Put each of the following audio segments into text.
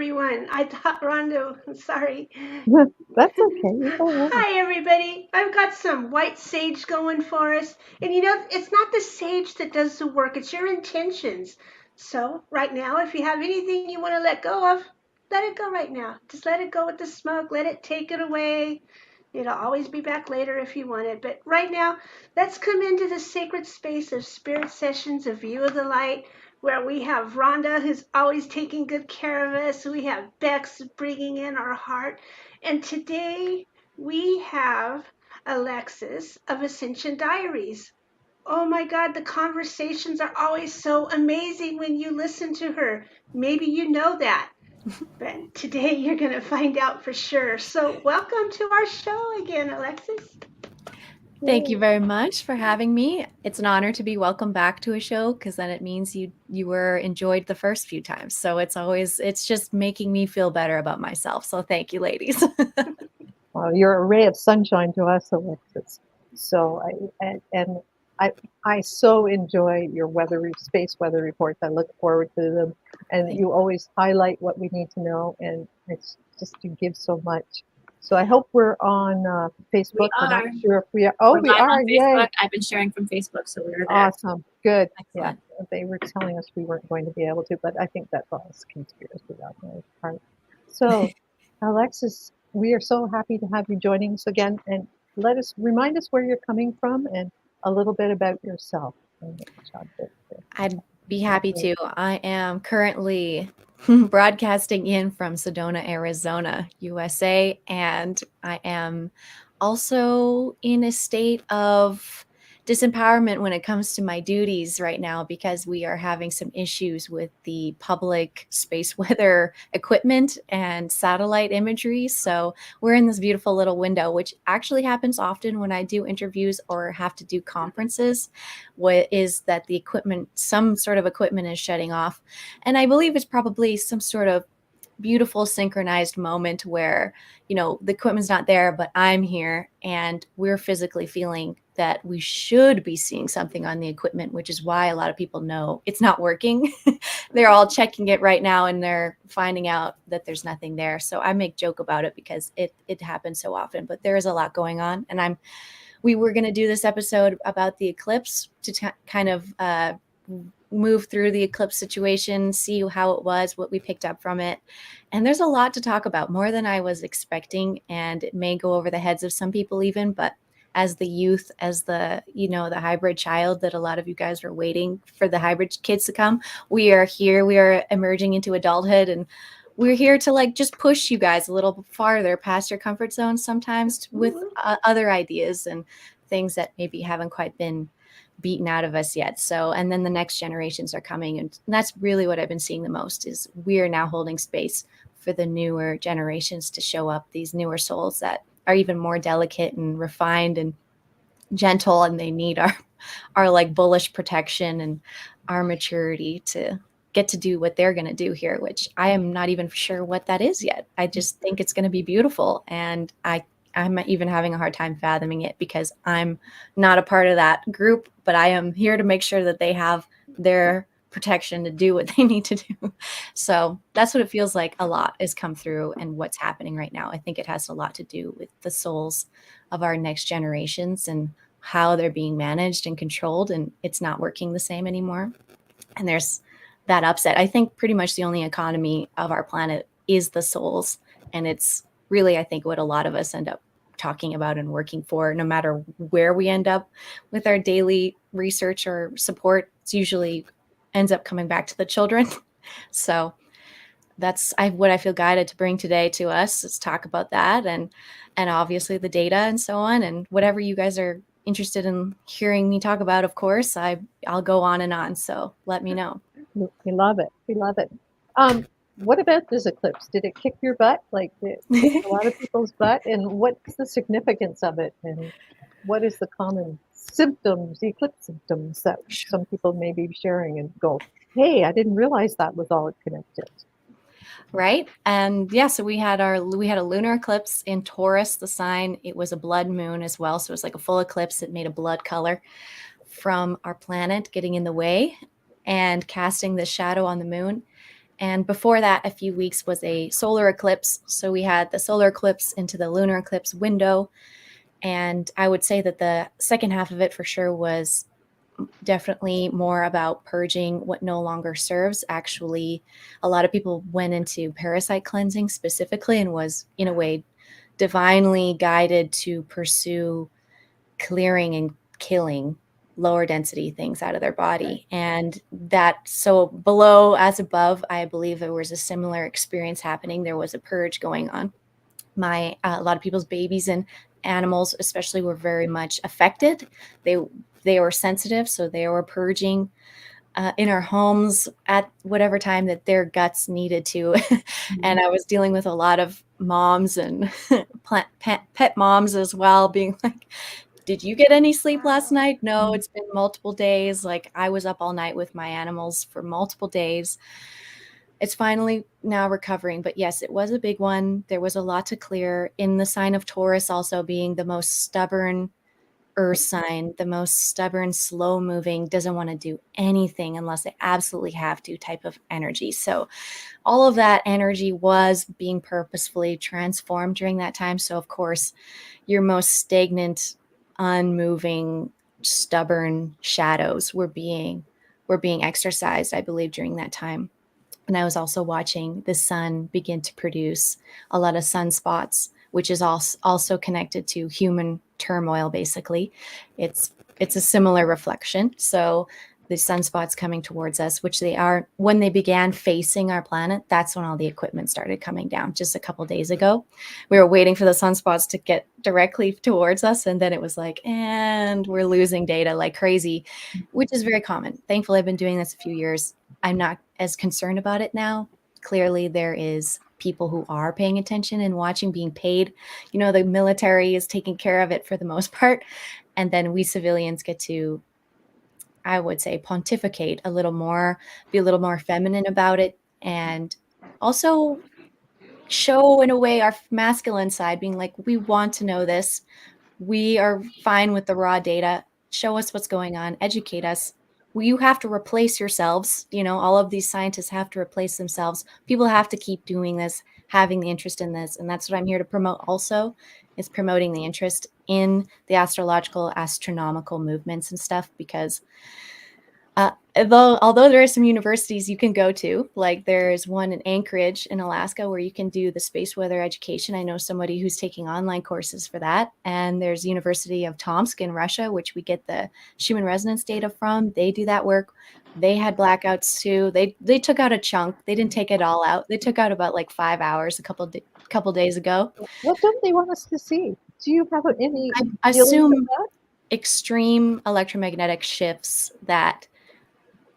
everyone. I thought Rhonda, sorry. That's okay. You go ahead. Hi, everybody. I've got some white sage going for us. And it's not the sage that does the work, it's your intentions. So, right now, if you have anything you want to let go of, let it go right now. Just let it go with the smoke, let it take it away. It'll always be back later if you want it. But right now, let's come into the sacred space of spirit sessions, a view of the light, where we have Rhonda, who's always taking good care of us. We have Bex bringing in our heart. And today we have Alexis of Ascension Diaries. Oh my God, the conversations are always so amazing when you listen to her. Maybe you know that, but today you're going to find out for sure. So, welcome to our show again, Alexis. Thank you very much for having me. It's an honor to be welcome back to a show because then it means you were enjoyed the first few times. So it's just making me feel better about myself. So thank you, ladies. Well, you're a ray of sunshine to us, Alexis. So I so enjoy your space weather reports. I look forward to them, and you always highlight what we need to know, and it's just you give so much. So I hope we're on Facebook. We are. I'm not sure if we are. Oh, we're we live are. On Facebook. Yay. I've been sharing from Facebook, so we're there. Awesome. Good. Excellent. Yeah. They were telling us we weren't going to be able to, but I think that's all conspiracy on my part. So, Alexis, we are so happy to have you joining us again, and remind us where you're coming from and a little bit about yourself. I'd be happy to. I am currently broadcasting in from Sedona, Arizona, USA, and I am also in a state of disempowerment when it comes to my duties right now because we are having some issues with the public space weather equipment and satellite imagery. So we're in this beautiful little window, which actually happens often when I do interviews or have to do conferences. What is that the equipment, some sort of equipment is shutting off. And I believe it's probably some sort of beautiful synchronized moment where, the equipment's not there, but I'm here and we're physically feeling that we should be seeing something on the equipment, which is why a lot of people know it's not working. They're all checking it right now and they're finding out that there's nothing there. So I make joke about it because it happens so often, but there is a lot going on. And we were going to do this episode about the eclipse to kind of move through the eclipse situation, see how it was, what we picked up from it. And there's a lot to talk about, more than I was expecting. And it may go over the heads of some people even, but as the youth, as the hybrid child that a lot of you guys were waiting for the hybrid kids to come, we are here. We are emerging into adulthood, and we're here to just push you guys a little farther past your comfort zone sometimes with other ideas and things that maybe haven't quite been beaten out of us yet. So, and then the next generations are coming. And that's really what I've been seeing the most is we are now holding space for the newer generations to show up, these newer souls that are even more delicate and refined and gentle. And they need our bullish protection and our maturity to get to do what they're going to do here, which I am not even sure what that is yet. I just think it's going to be beautiful. And I'm even having a hard time fathoming it because I'm not a part of that group, but I am here to make sure that they have their protection to do what they need to do. So that's what it feels like a lot has come through and what's happening right now. I think it has a lot to do with the souls of our next generations and how they're being managed and controlled, and it's not working the same anymore. And there's that upset. I think pretty much the only economy of our planet is the souls, and it's really, I think, what a lot of us end up talking about and working for, no matter where we end up with our daily research or support, it's usually ends up coming back to the children. So that's what I feel guided to bring today to us is talk about that and obviously the data and so on, and whatever you guys are interested in hearing me talk about, of course, I'll go on and on. So let me know. We love it. We love it. What about this eclipse? Did it kick your butt? Like it kicked a lot of people's butt? And what's the significance of it? And what is the common symptoms, the eclipse symptoms that some people may be sharing and go, hey, I didn't realize that was all connected. Right. And yeah, so we had a lunar eclipse in Taurus, the sign. It was a blood moon as well. So it was like a full eclipse. It made a blood color from our planet getting in the way and casting the shadow on the moon. And before that, a few weeks was a solar eclipse. So we had the solar eclipse into the lunar eclipse window. And I would say that the second half of it for sure was definitely more about purging what no longer serves. Actually, a lot of people went into parasite cleansing specifically and was, in a way, divinely guided to pursue clearing and killing lower density things out of their body. And that, so below as above, I believe there was a similar experience happening. There was a purge going on. A lot of people's babies and animals especially were very much affected. They were sensitive, so they were purging in our homes at whatever time that their guts needed to. And I was dealing with a lot of moms and pet moms as well, being like, did you get any sleep last night? No, it's been multiple days. Like, I was up all night with my animals for multiple days. It's finally now recovering, but yes, it was a big one. There was a lot to clear, in the sign of Taurus also being the most stubborn earth sign, the most stubborn, slow moving, doesn't want to do anything unless they absolutely have to type of energy. So all of that energy was being purposefully transformed during that time. So of course, your most stagnant, unmoving, stubborn shadows were being exercised, I believe, during that time. And I was also watching the sun begin to produce a lot of sunspots, which is also connected to human turmoil. Basically, it's a similar reflection. So the sunspots coming towards us, which they are, when they began facing our planet, that's when all the equipment started coming down. Just a couple days ago, we were waiting for the sunspots to get directly towards us, and then it was like, and we're losing data like crazy, which is very common. Thankfully, I've been doing this a few years. I'm not as concerned about it now. Clearly, there is people who are paying attention and watching, being paid. You know, the military is taking care of it for the most part. And then we civilians get to, I would say, pontificate a little more, be a little more feminine about it, and also show, in a way, our masculine side, being like, we want to know this. We are fine with the raw data. Show us what's going on. Educate us. You have to replace yourselves. You know, all of these scientists have to replace themselves. People have to keep doing this, having the interest in this. And that's what I'm here to promote also, is promoting the interest in the astrological, astronomical movements and stuff, because although there are some universities you can go to, like there's one in Anchorage in Alaska where you can do the space weather education. I know somebody who's taking online courses for that. And there's University of Tomsk in Russia, which we get the Schumann resonance data from. They do that work. They had blackouts too. They took out a chunk. They didn't take it all out. They took out about like 5 hours a couple days ago. What don't they want us to see? Do you have any I feelings assume of that? extreme electromagnetic shifts that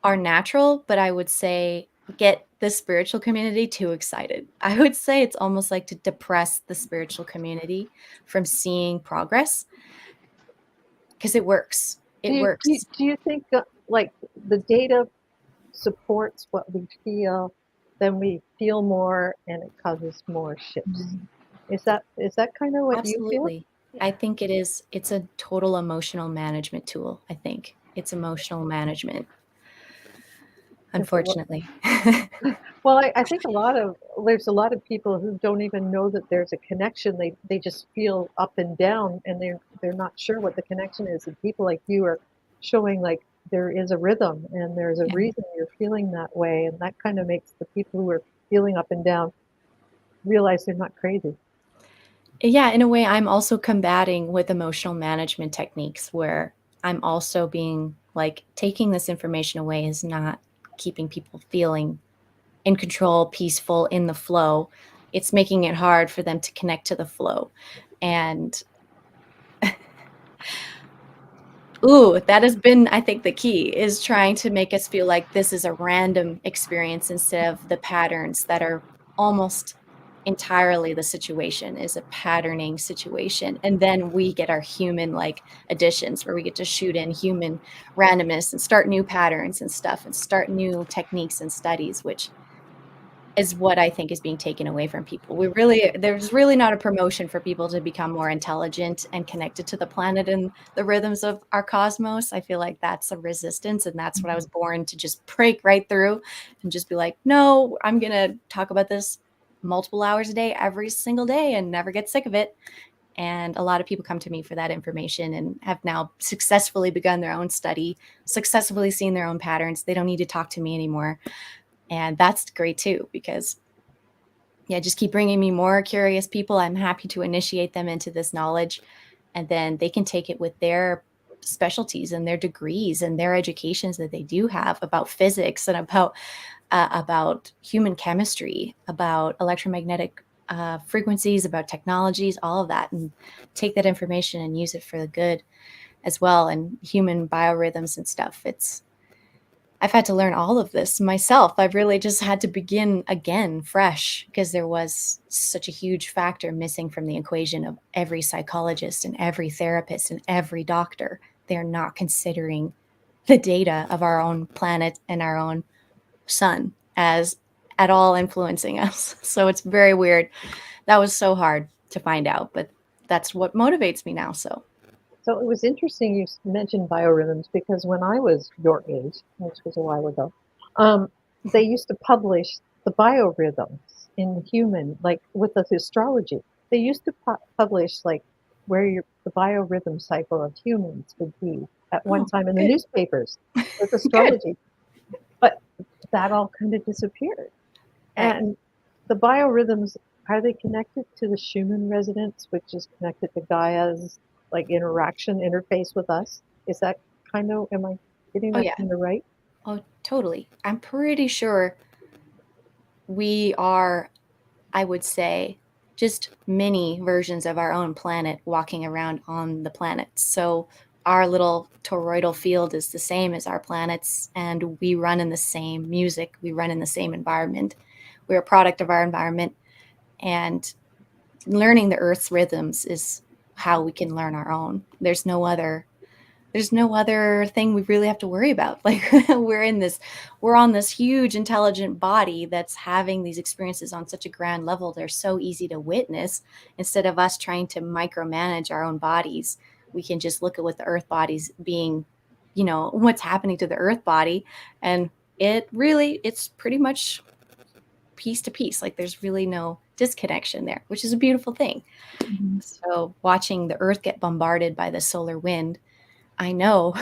are natural, but I would say get the spiritual community too excited. I would say it's almost like to depress the spiritual community from seeing progress, because it works. It works. Do you think like the data supports what we feel, then we feel more and it causes more shifts? Is that kind of what you feel? Absolutely. I think it is. It's a total emotional management tool. I think it's emotional management, unfortunately. Well, I think there's a lot of people who don't even know that there's a connection. They just feel up and down, and they're not sure what the connection is. And people like you are showing like there is a rhythm and there's a reason you're feeling that way, and that kind of makes the people who are feeling up and down realize they're not crazy. Yeah, in a way, I'm also combating with emotional management techniques, where I'm also being like, taking this information away is not keeping people feeling in control, peaceful, in the flow. It's making it hard for them to connect to the flow. And that has been, I think, the key, is trying to make us feel like this is a random experience instead of the patterns that are almost entirely the situation is a patterning situation. And then we get our human like additions, where we get to shoot in human randomness and start new patterns and stuff and start new techniques and studies, which is what I think is being taken away from people. There's really not a promotion for people to become more intelligent and connected to the planet and the rhythms of our cosmos. I feel like that's a resistance, and that's what I was born to just break right through and just be like, no, I'm going to talk about this multiple hours a day, every single day, and never get sick of it. And a lot of people come to me for that information and have now successfully begun their own study, successfully seen their own patterns. They don't need to talk to me anymore. And that's great too, because just keep bringing me more curious people. I'm happy to initiate them into this knowledge, and then they can take it with their specialties and their degrees and their educations that they do have about physics and about human chemistry, about electromagnetic frequencies, about technologies, all of that, and take that information and use it for the good as well, and human biorhythms and stuff. I've had to learn all of this myself. I've really just had to begin again fresh, because there was such a huge factor missing from the equation of every psychologist and every therapist and every doctor. They're not considering the data of our own planet and our own sun as at all influencing us. So it's very weird. That was so hard to find out, but that's what motivates me now. So it was interesting you mentioned biorhythms, because when I was your age, which was a while ago, they used to publish the biorhythms in human, like with the astrology. They used to publish like where the biorhythm cycle of humans would be at one time in the newspapers with astrology. But that all kind of disappeared. Right. And the biorhythms, are they connected to the Schumann resonance, which is connected to Gaia's like interface with us? Is that kind of, am I getting that kind of right? Oh, totally. I'm pretty sure we are, I would say, just mini versions of our own planet walking around on the planet. So our little toroidal field is the same as our planets, and we run in the same music. We run in the same environment. We're a product of our environment, and learning the Earth's rhythms is how we can learn our own. There's no other thing we really have to worry about. Like we're on this huge intelligent body that's having these experiences on such a grand level. They're so easy to witness. Instead of us trying to micromanage our own bodies, we can just look at what the Earth body's being, what's happening to the Earth body. And it's pretty much piece to piece. Like there's really no disconnection there, which is a beautiful thing. Mm-hmm. So watching the Earth get bombarded by the solar wind, I know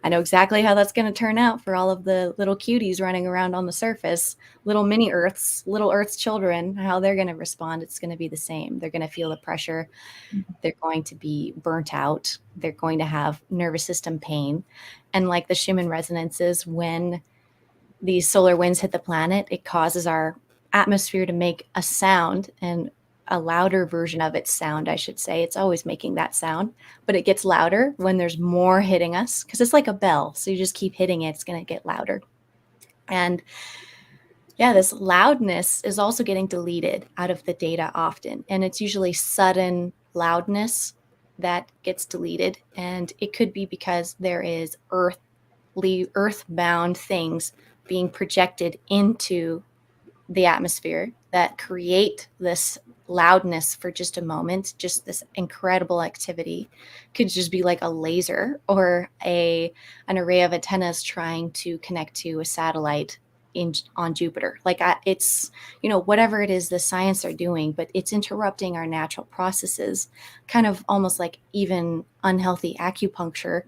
exactly how that's going to turn out for all of the little cuties running around on the surface, little mini Earths, little Earth's children, how they're going to respond. It's going to be the same. They're going to feel the pressure. They're going to be burnt out. They're going to have nervous system pain. And like the Schumann resonances, when these solar winds hit the planet, it causes our atmosphere to make a sound, and a louder version of its sound, I should say. It's always making that sound, but it gets louder when there's more hitting us, because it's like a bell. So you just keep hitting it, it's going to get louder. And this loudness is also getting deleted out of the data often. And it's usually sudden loudness that gets deleted. And it could be because there is earthbound things being projected into the atmosphere that create this loudness for just a moment. Just this incredible activity could just be like a laser or an array of antennas trying to connect to a satellite on Jupiter. Like it's, whatever it is the science are doing, but it's interrupting our natural processes, kind of almost like even unhealthy acupuncture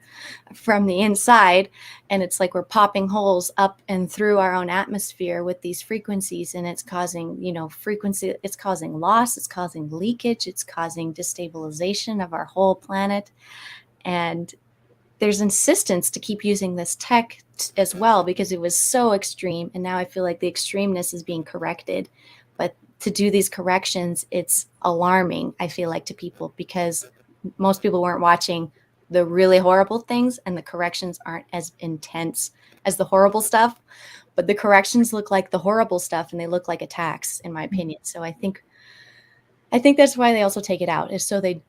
from the inside. And it's like we're popping holes up and through our own atmosphere with these frequencies, and it's causing, it's causing loss, it's causing leakage, it's causing destabilization of our whole planet. And there's insistence to keep using this tech as well, because it was so extreme. And now I feel like the extremeness is being corrected. But to do these corrections, it's alarming, I feel like, to people, because most people weren't watching the really horrible things, and the corrections aren't as intense as the horrible stuff. But the corrections look like the horrible stuff, and they look like attacks, in my opinion. So I think that's why they also take it out, is so they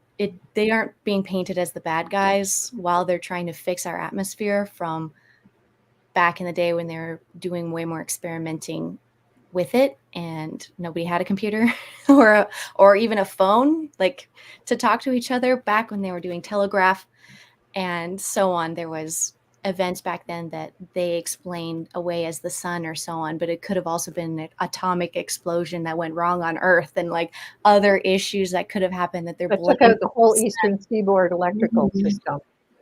aren't being painted as the bad guys while they're trying to fix our atmosphere from back in the day when they were doing way more experimenting with it, and nobody had a computer or even a phone, like, to talk to each other back when they were doing telegraph and so on. There was events back then that they explained away as the sun or so on, but it could have also been an atomic explosion that went wrong on Earth, and like other issues that could have happened that they're That took out the whole Eastern Seaboard electrical system.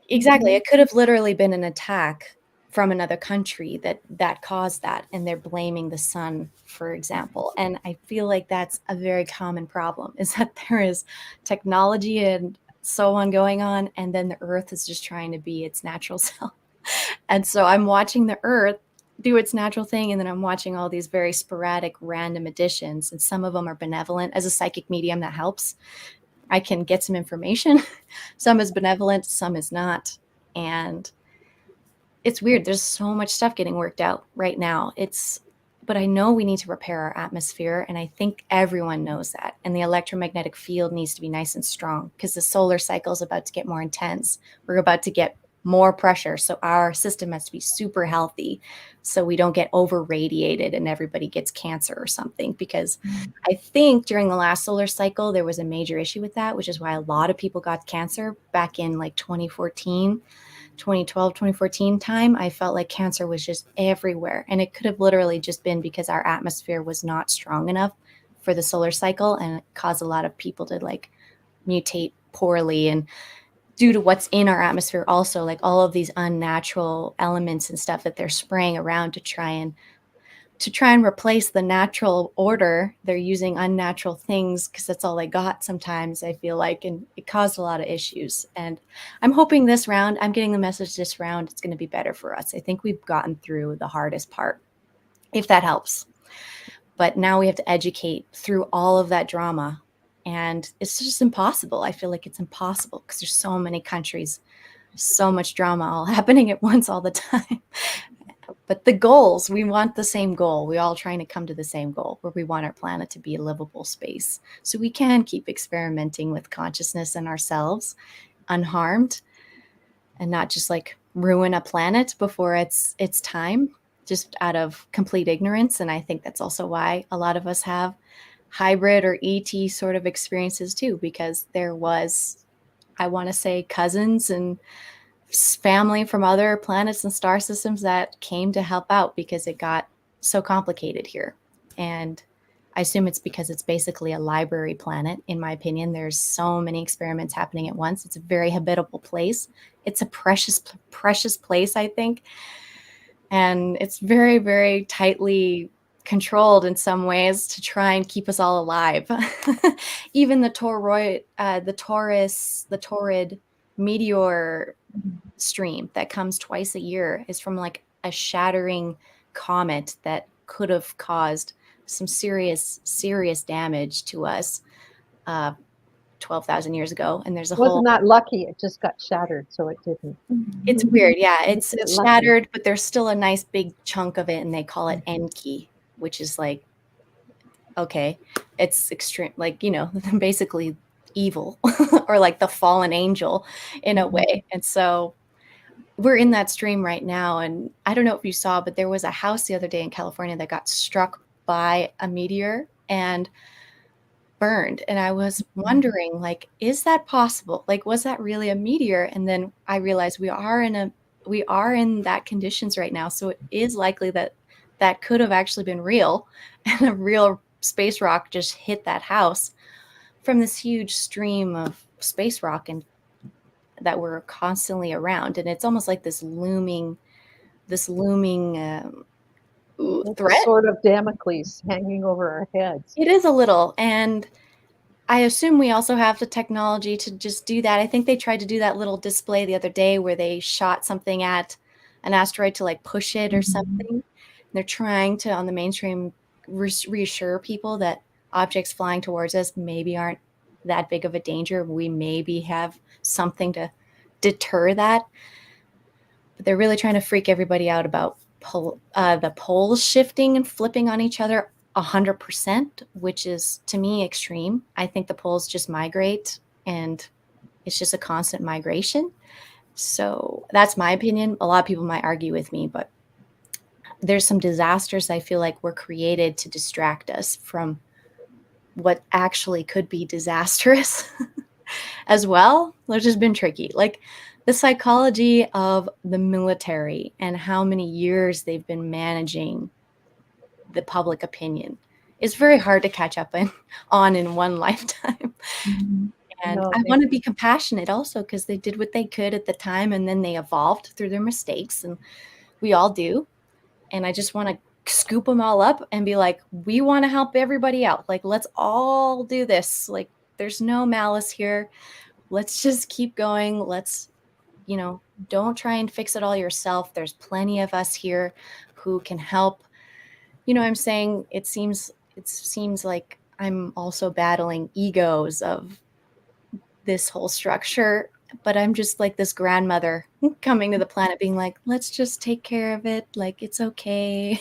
Exactly. It could have literally been an attack from another country that caused that, and they're blaming the sun, for example. And I feel like that's a very common problem, is that there is technology and so on going on, and then the Earth is just trying to be its natural self. And so I'm watching the Earth do its natural thing, and then I'm watching all these very sporadic random additions, and some of them are benevolent. As a psychic medium, that helps. I can get some information. Some is benevolent, some is not. And it's weird. There's so much stuff getting worked out right now. But I know we need to repair our atmosphere, and I think everyone knows that. And the electromagnetic field needs to be nice and strong, because the solar cycle is about to get more intense. We're about to get more pressure. So our system has to be super healthy, so we don't get over radiated and everybody gets cancer or something. Because I think during the last solar cycle, there was a major issue with that, which is why a lot of people got cancer back in like 2014. 2012, 2014 time. I felt like cancer was just everywhere. And it could have literally just been because our atmosphere was not strong enough for the solar cycle, and it caused a lot of people to like mutate poorly. And due to what's in our atmosphere also, like all of these unnatural elements and stuff that they're spraying around to try and replace the natural order, they're using unnatural things because that's all they got sometimes, I feel like, and it caused a lot of issues. And I'm hoping this round, I'm getting the message this round, it's going to be better for us. I think we've gotten through the hardest part, if that helps. But now we have to educate through all of that drama, and it's just impossible. I feel like it's impossible because there's so many countries, so much drama all happening at once all the time. But the goals, we want the same goal. We're all trying to come to the same goal, where we want our planet to be a livable space, so we can keep experimenting with consciousness and ourselves unharmed, and not just like ruin a planet before it's time, just out of complete ignorance. And I think that's also why a lot of us have hybrid or ET sort of experiences too, because there was, I want to say, cousins and family from other planets and star systems that came to help out because it got so complicated here. And I assume it's because it's basically a library planet. In my opinion, there's so many experiments happening at once. It's a very habitable place. It's a precious place, I think. And it's very, very tightly controlled in some ways to try and keep us all alive. Even the Taurid meteor stream that comes twice a year is from like a shattering comet that could have caused some serious damage to us 12,000 years ago. And there's a whole... Wasn't that lucky? It just got shattered, so it didn't. It's weird. Yeah, it's shattered, but there's still a nice big chunk of it, and they call it Enki, which is like, okay, it's extreme, like, you know, basically evil or like the fallen angel in a way. And so we're in that stream right now. And I don't know if you saw, but there was a house the other day in California that got struck by a meteor and burned. And I was wondering, like, is that possible? Like, was that really a meteor? And then I realized we are in that conditions right now. So it is likely that could have actually been real, and a real space rock just hit that house from this huge stream of space rock and that were constantly around. And it's almost like this looming threat. Sort of Damocles hanging over our heads. It is a little. And I assume we also have the technology to just do that. I think they tried to do that little display the other day where they shot something at an asteroid to like push it or something. They're trying to, on the mainstream, reassure people that objects flying towards us maybe aren't that big of a danger. We maybe have something to deter that. But they're really trying to freak everybody out about the poles shifting and flipping on each other 100%, which is, to me, extreme. I think the poles just migrate, and it's just a constant migration. So that's my opinion. A lot of people might argue with me, but there's some disasters I feel like were created to distract us from what actually could be disastrous as well, which has been tricky. Like the psychology of the military and how many years they've been managing the public opinion is very hard to catch up on in one lifetime. Mhm. And No, I want to be compassionate also, because they did what they could at the time and then they evolved through their mistakes, and we all do. And I just want to scoop them all up and be like, we want to help everybody out. Like, let's all do this. Like, there's no malice here. Let's just keep going. Let's, don't try and fix it all yourself. There's plenty of us here who can help. I'm saying it seems like I'm also battling egos of this whole structure, but I'm just like this grandmother coming to the planet being like, let's just take care of it. Like, it's okay.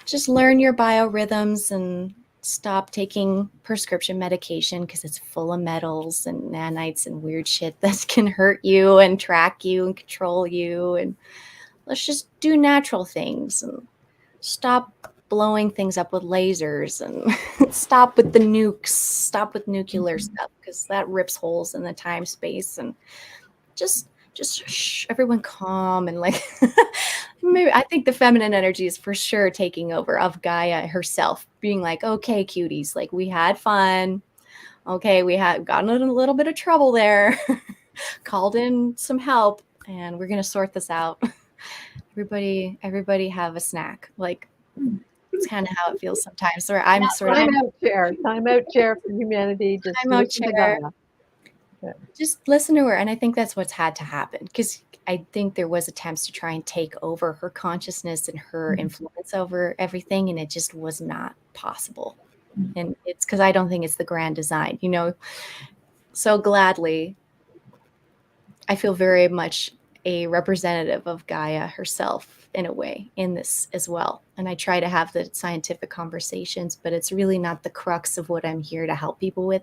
Just learn your biorhythms and stop taking prescription medication because it's full of metals and nanites and weird shit that can hurt you and track you and control you. And let's just do natural things and stop blowing things up with lasers and stop with the nukes, stop with nuclear stuff, because that rips holes in the time space. And just shh, everyone calm. And like, maybe I think the feminine energy is for sure taking over of Gaia herself, being like, okay, cuties, like we had fun. Okay, we had gotten in a little bit of trouble there, called in some help, and we're going to sort this out. Everybody have a snack. Like, it's kind of how it feels sometimes. Where I'm sort of time out chair for humanity. Just time out listen to chair. Gaia. Just listen to her. And I think that's what's had to happen, because I think there was attempts to try and take over her consciousness and her influence over everything, and it just was not possible. And it's because I don't think it's the grand design, So gladly, I feel very much a representative of Gaia herself in a way in this as well. And I try to have the scientific conversations, but it's really not the crux of what I'm here to help people with.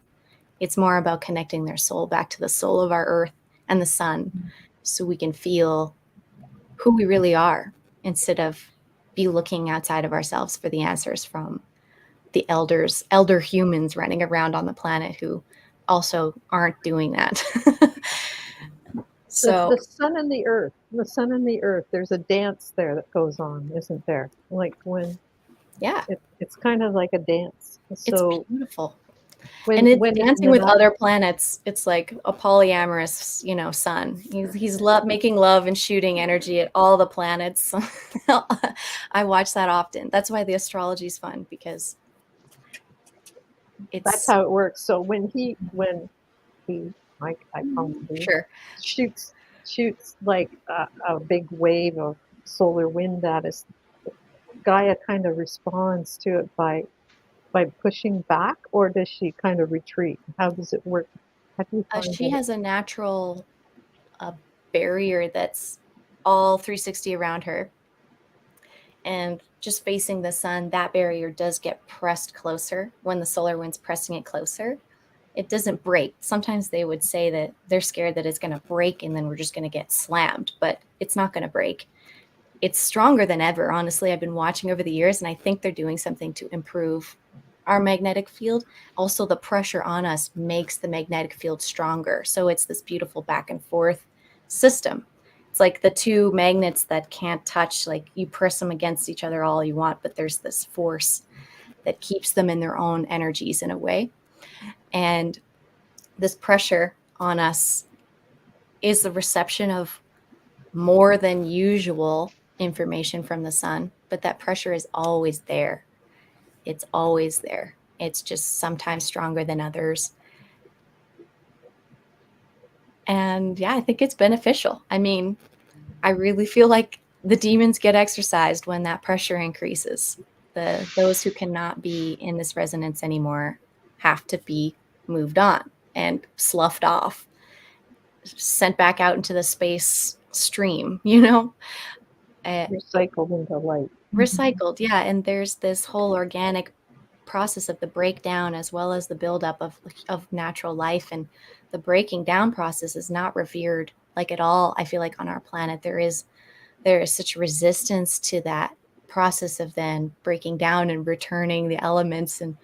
It's more about connecting their soul back to the soul of our earth and the sun, so we can feel who we really are instead of be looking outside of ourselves for the answers from the elder humans running around on the planet who also aren't doing that. So the sun and the earth, there's a dance there that goes on, isn't there? Like yeah, it's kind of like a dance. So it's beautiful. when And it's when dancing with other planets. It's like a polyamorous, sun. He's making love and shooting energy at all the planets. I watch that often. That's why the astrology is fun, because that's how it works. So when he I call him he, sure shoots like a big wave of solar wind at us, Gaia kind of responds to it by pushing back, or does she kind of retreat? How does it work? How do you find she has a natural barrier that's all 360 around her, and just facing the sun. That barrier does get pressed closer when the solar wind's pressing it closer. It doesn't break. Sometimes they would say that they're scared that it's going to break and then we're just going to get slammed, but it's not going to break. It's stronger than ever. Honestly, I've been watching over the years, and I think they're doing something to improve our magnetic field. Also, the pressure on us makes the magnetic field stronger. So it's this beautiful back and forth system. It's like the two magnets that can't touch, like you press them against each other all you want, but there's this force that keeps them in their own energies in a way. And this pressure on us is the reception of more than usual information from the sun, but that pressure is always there. It's always there. It's just sometimes stronger than others. And yeah, I think it's beneficial. I mean, I really feel like the demons get exercised when that pressure increases. Those who cannot be in this resonance anymore have to be moved on and sloughed off, sent back out into the space stream, recycled into light? Recycled, yeah. And there's this whole organic process of the breakdown as well as the buildup of natural life. And the breaking down process is not revered like at all. I feel like on our planet there is such resistance to that process of then breaking down and returning the elements and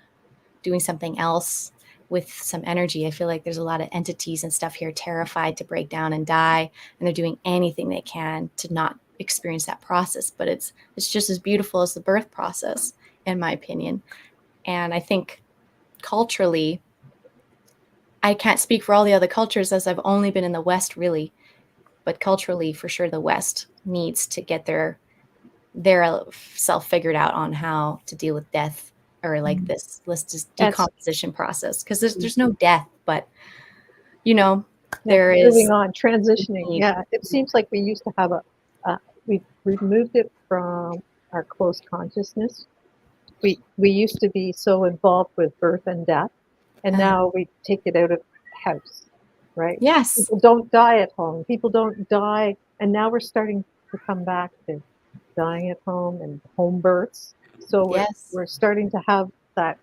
doing something else with some energy. I feel like there's a lot of entities and stuff here terrified to break down and die, and they're doing anything they can to not experience that process. But it's just as beautiful as the birth process, in my opinion. And I think culturally, I can't speak for all the other cultures as I've only been in the West really, but culturally for sure the West needs to get their self figured out on how to deal with death, or like this, let's just decomposition process, because there's no death, but there is moving on, transitioning. Yeah, it seems like we used to have we've removed it from our close consciousness. We used to be so involved with birth and death, and now we take it out of the house, right? Yes. People don't die at home. People don't die, and now we're starting to come back to dying at home and home births. So we're starting to have that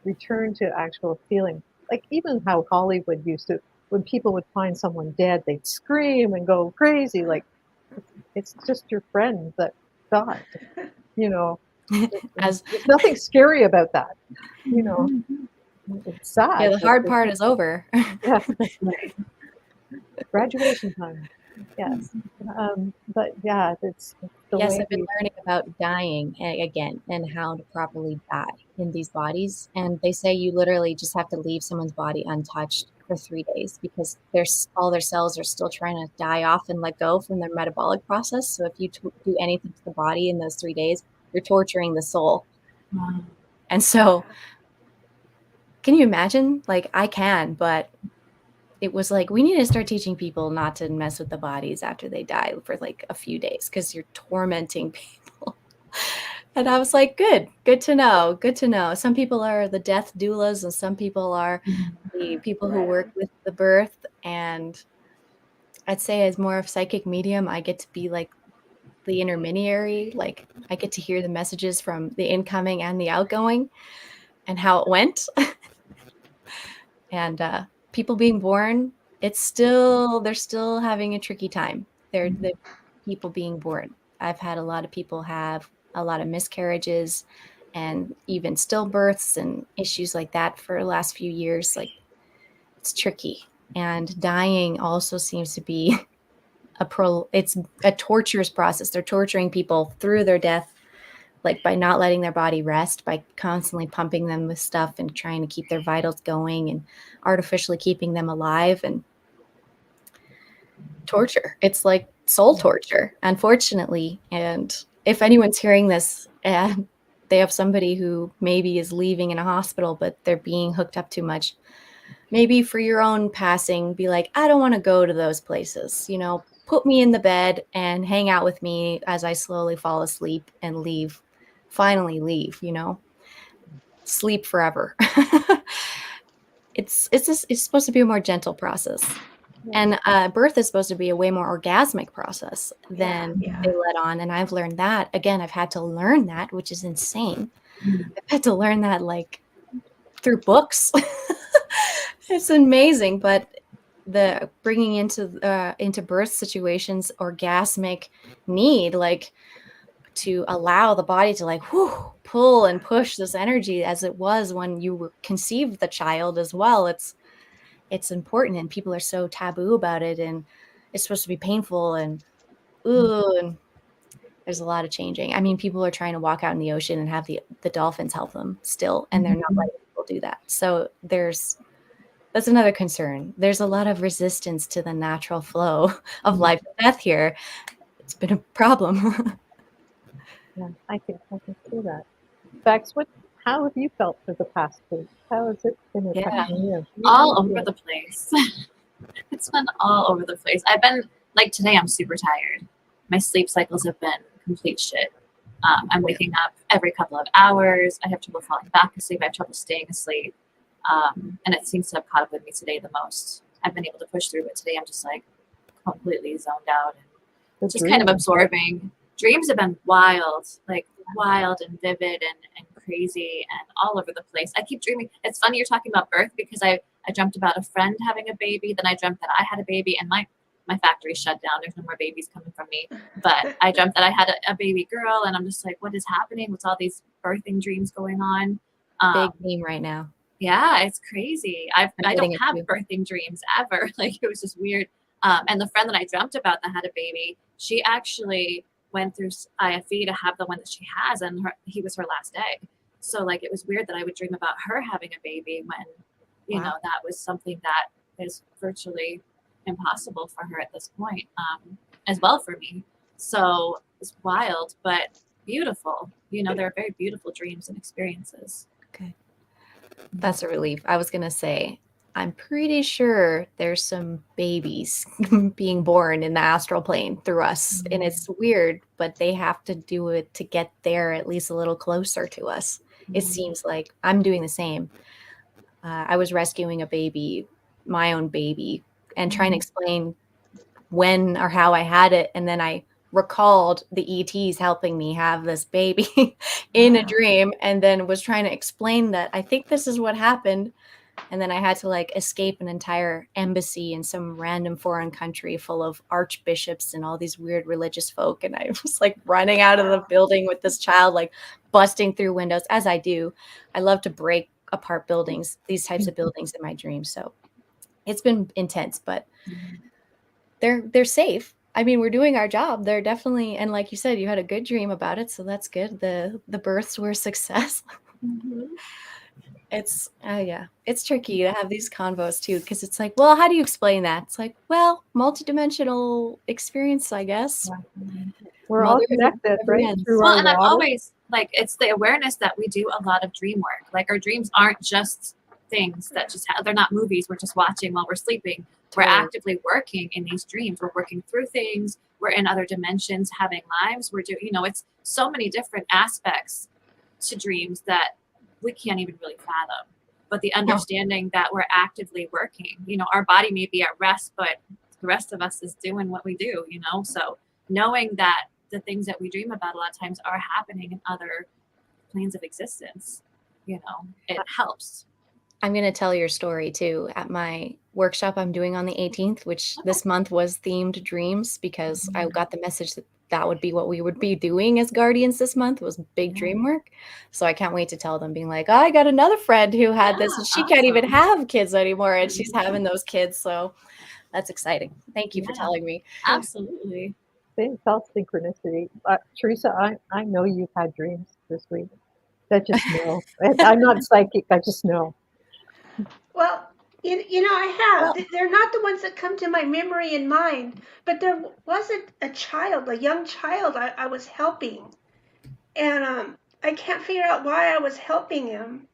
return to actual feeling. Like even how Hollywood used to, when people would find someone dead, they'd scream and go crazy. Like it's just your friend that died, There's nothing scary about that, It's sad. Yeah, the hard part is over. Yeah. Graduation time. Yes. But yeah, it's the way I've been learning about dying again and how to properly die in these bodies. And they say you literally just have to leave someone's body untouched for 3 days, because all their cells are still trying to die off and let go from their metabolic process. So if you do anything to the body in those 3 days, you're torturing the soul. Wow. And so can you imagine? Like I can, but it was like, we need to start teaching people not to mess with the bodies after they die for like a few days, because you're tormenting people. And I was like, good to know. Some people are the death doulas, and some people are the people who work with the birth. And I'd say as more of psychic medium, I get to be like the intermediary. Like I get to hear the messages from the incoming and the outgoing and how it went. And people being born, they're still having a tricky time. They're the people being born. I've had a lot of people have a lot of miscarriages and even stillbirths and issues like that for the last few years. Like it's tricky. And dying also seems to be it's a torturous process. They're torturing people through their death, like by not letting their body rest, by constantly pumping them with stuff and trying to keep their vitals going and artificially keeping them alive, and torture. It's like soul torture, unfortunately. And if anyone's hearing this and they have somebody who maybe is leaving in a hospital, but they're being hooked up too much, maybe for your own passing, be like, I don't want to go to those places, put me in the bed and hang out with me as I slowly fall asleep and finally leave, sleep forever. It's supposed to be a more gentle process. And birth is supposed to be a way more orgasmic process than they let on. And I've learned that. Again, I've had to learn that, which is insane. I've had to learn that like through books. It's amazing. But the bringing into birth situations, orgasmic need, like to allow the body to like pull and push this energy as it was when you conceived the child as well. It's important, and people are so taboo about it, and it's supposed to be painful and and there's a lot of changing. I mean, people are trying to walk out in the ocean and have the dolphins help them still, and they're not letting people do that. So that's another concern. There's a lot of resistance to the natural flow of life and death here. It's been a problem. Yeah, I can see that. Bex, how have you felt for the past week? How has it been affecting you? All over the place. It's been all over the place. I've been, like today, I'm super tired. My sleep cycles have been complete shit. I'm waking up every couple of hours. I have trouble falling back asleep. I have trouble staying asleep. And it seems to have caught up with me today the most. I've been able to push through, but today I'm just like completely zoned out and just kind of absorbing. Dreams have been wild and vivid and crazy and all over the place. I keep dreaming. It's funny you're talking about birth, because I dreamt about a friend having a baby. Then I dreamt that I had a baby, and my my factory shut down. There's no more babies coming from me. But I dreamt that I had a baby girl, and I'm just like, what is happening? What's all these birthing dreams going on? Big theme right now. Yeah, it's crazy. I don't have too. birthing dreams ever. Like, it was just weird. And the friend that I dreamt about that had a baby, she actually went through IFE to have the one that she has, and he was her last egg. So like, it was weird that I would dream about her having a baby when, you know, that was something that is virtually impossible for her at this point, as well for me. So it's wild, but beautiful. You know, they're very beautiful dreams and experiences. Okay. That's a relief. I was going to say, I'm pretty sure there's some babies being born in the astral plane through us. And it's weird, but they have to do it to get there at least a little closer to us. It seems like I'm doing the same. I was rescuing a baby, my own baby, and trying to explain when or how I had it. And then I recalled the ETs helping me have this baby in a dream, and then was trying to explain that I think this is what happened. And then I had to like escape an entire embassy in some random foreign country full of archbishops and all these weird religious folk. And I was like running out of the building with this child, like busting through windows, as I do. I love to break apart buildings, these types of buildings in my dreams. So it's been intense, but they're safe. I mean, we're doing our job. They're definitely, and like you said, you had a good dream about it, so that's good. The births were a success. It's it's tricky to have these convos too, because it's like, well, how do you explain that? It's like, well, multidimensional experience, I guess. We're all connected, right? Through our and I'm water. always like, it's the awareness that we do a lot of dream work. Like, our dreams aren't just things that just they're not movies we're just watching while we're sleeping. We're actively working in these dreams. We're working through things. We're in other dimensions, having lives. We're doing, you know, it's so many different aspects to dreams that we can't even really fathom. But the understanding that we're actively working, you know, our body may be at rest, but the rest of us is doing what we do, you know. So knowing that the things that we dream about a lot of times are happening in other planes of existence, you know, it helps. I'm going to tell your story too at my workshop I'm doing on the 18th, which this month was themed dreams, because I got the message that that would be what we would be doing as guardians this month, was big dream work. So I can't wait to tell them, being like, oh, I got another friend who had this, and she can't even have kids anymore, and she's having those kids. So that's exciting. Thank you for telling me. Absolutely. It's all synchronicity. Teresa, I know you've had dreams this week. I just know. I'm not psychic. I just know. Well, you know, I have. They're not the ones that come to my memory and mind, but there was a child, a young child I was helping. And I can't figure out why I was helping him,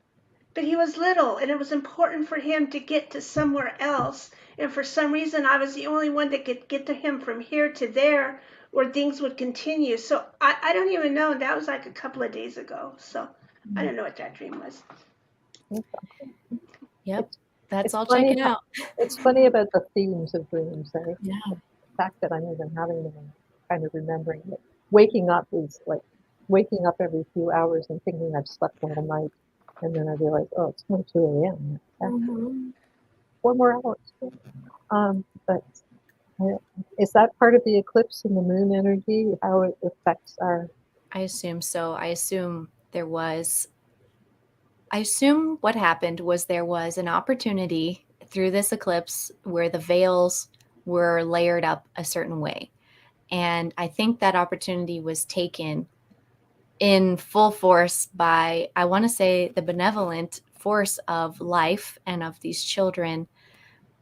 but he was little, and it was important for him to get to somewhere else. And for some reason, I was the only one that could get to him from here to there, where things would continue. So I don't even know. That was like a couple of days ago. So I don't know what that dream was. Yep. That's all checking out. It's funny about the themes of dreams. Eh? Yeah. The fact that I'm even having them and kind of remembering it. Waking up is like waking up every few hours and thinking I've slept all night. And then I realize, oh, it's only 2 a.m. 4 more hours. But is that part of the eclipse and the moon energy, how it affects our... I assume so. I assume what happened was there was an opportunity through this eclipse where the veils were layered up a certain way. And I think that opportunity was taken in full force by, I want to say, the benevolent force of life and of these children.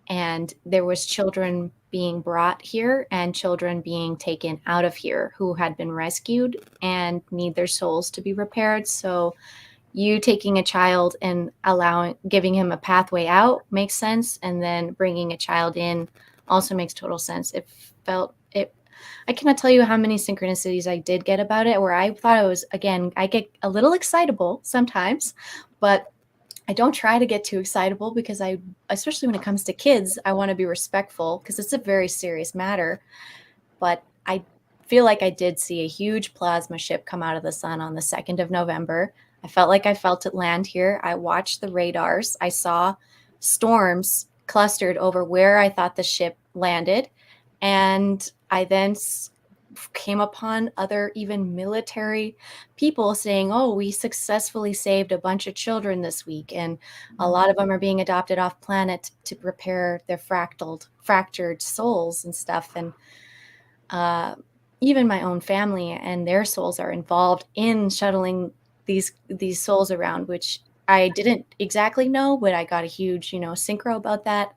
And there was children being brought here and children being taken out of here who had been rescued and need their souls to be repaired. So you taking a child and giving him a pathway out makes sense. And then bringing a child in also makes total sense. I cannot tell you how many synchronicities I did get about it, where I thought it was, again, I get a little excitable sometimes, but I don't try to get too excitable, because especially when it comes to kids, I want to be respectful, because it's a very serious matter. But I feel like I did see a huge plasma ship come out of the sun on the 2nd of November. I felt like I felt it land here. I watched the radars. I saw storms clustered over where I thought the ship landed. And I then came upon other even military people saying, oh, we successfully saved a bunch of children this week, and a lot of them are being adopted off planet to prepare their fractured souls and stuff. And even my own family and their souls are involved in shuttling these souls around, which I didn't exactly know, but I got a huge, synchro about that.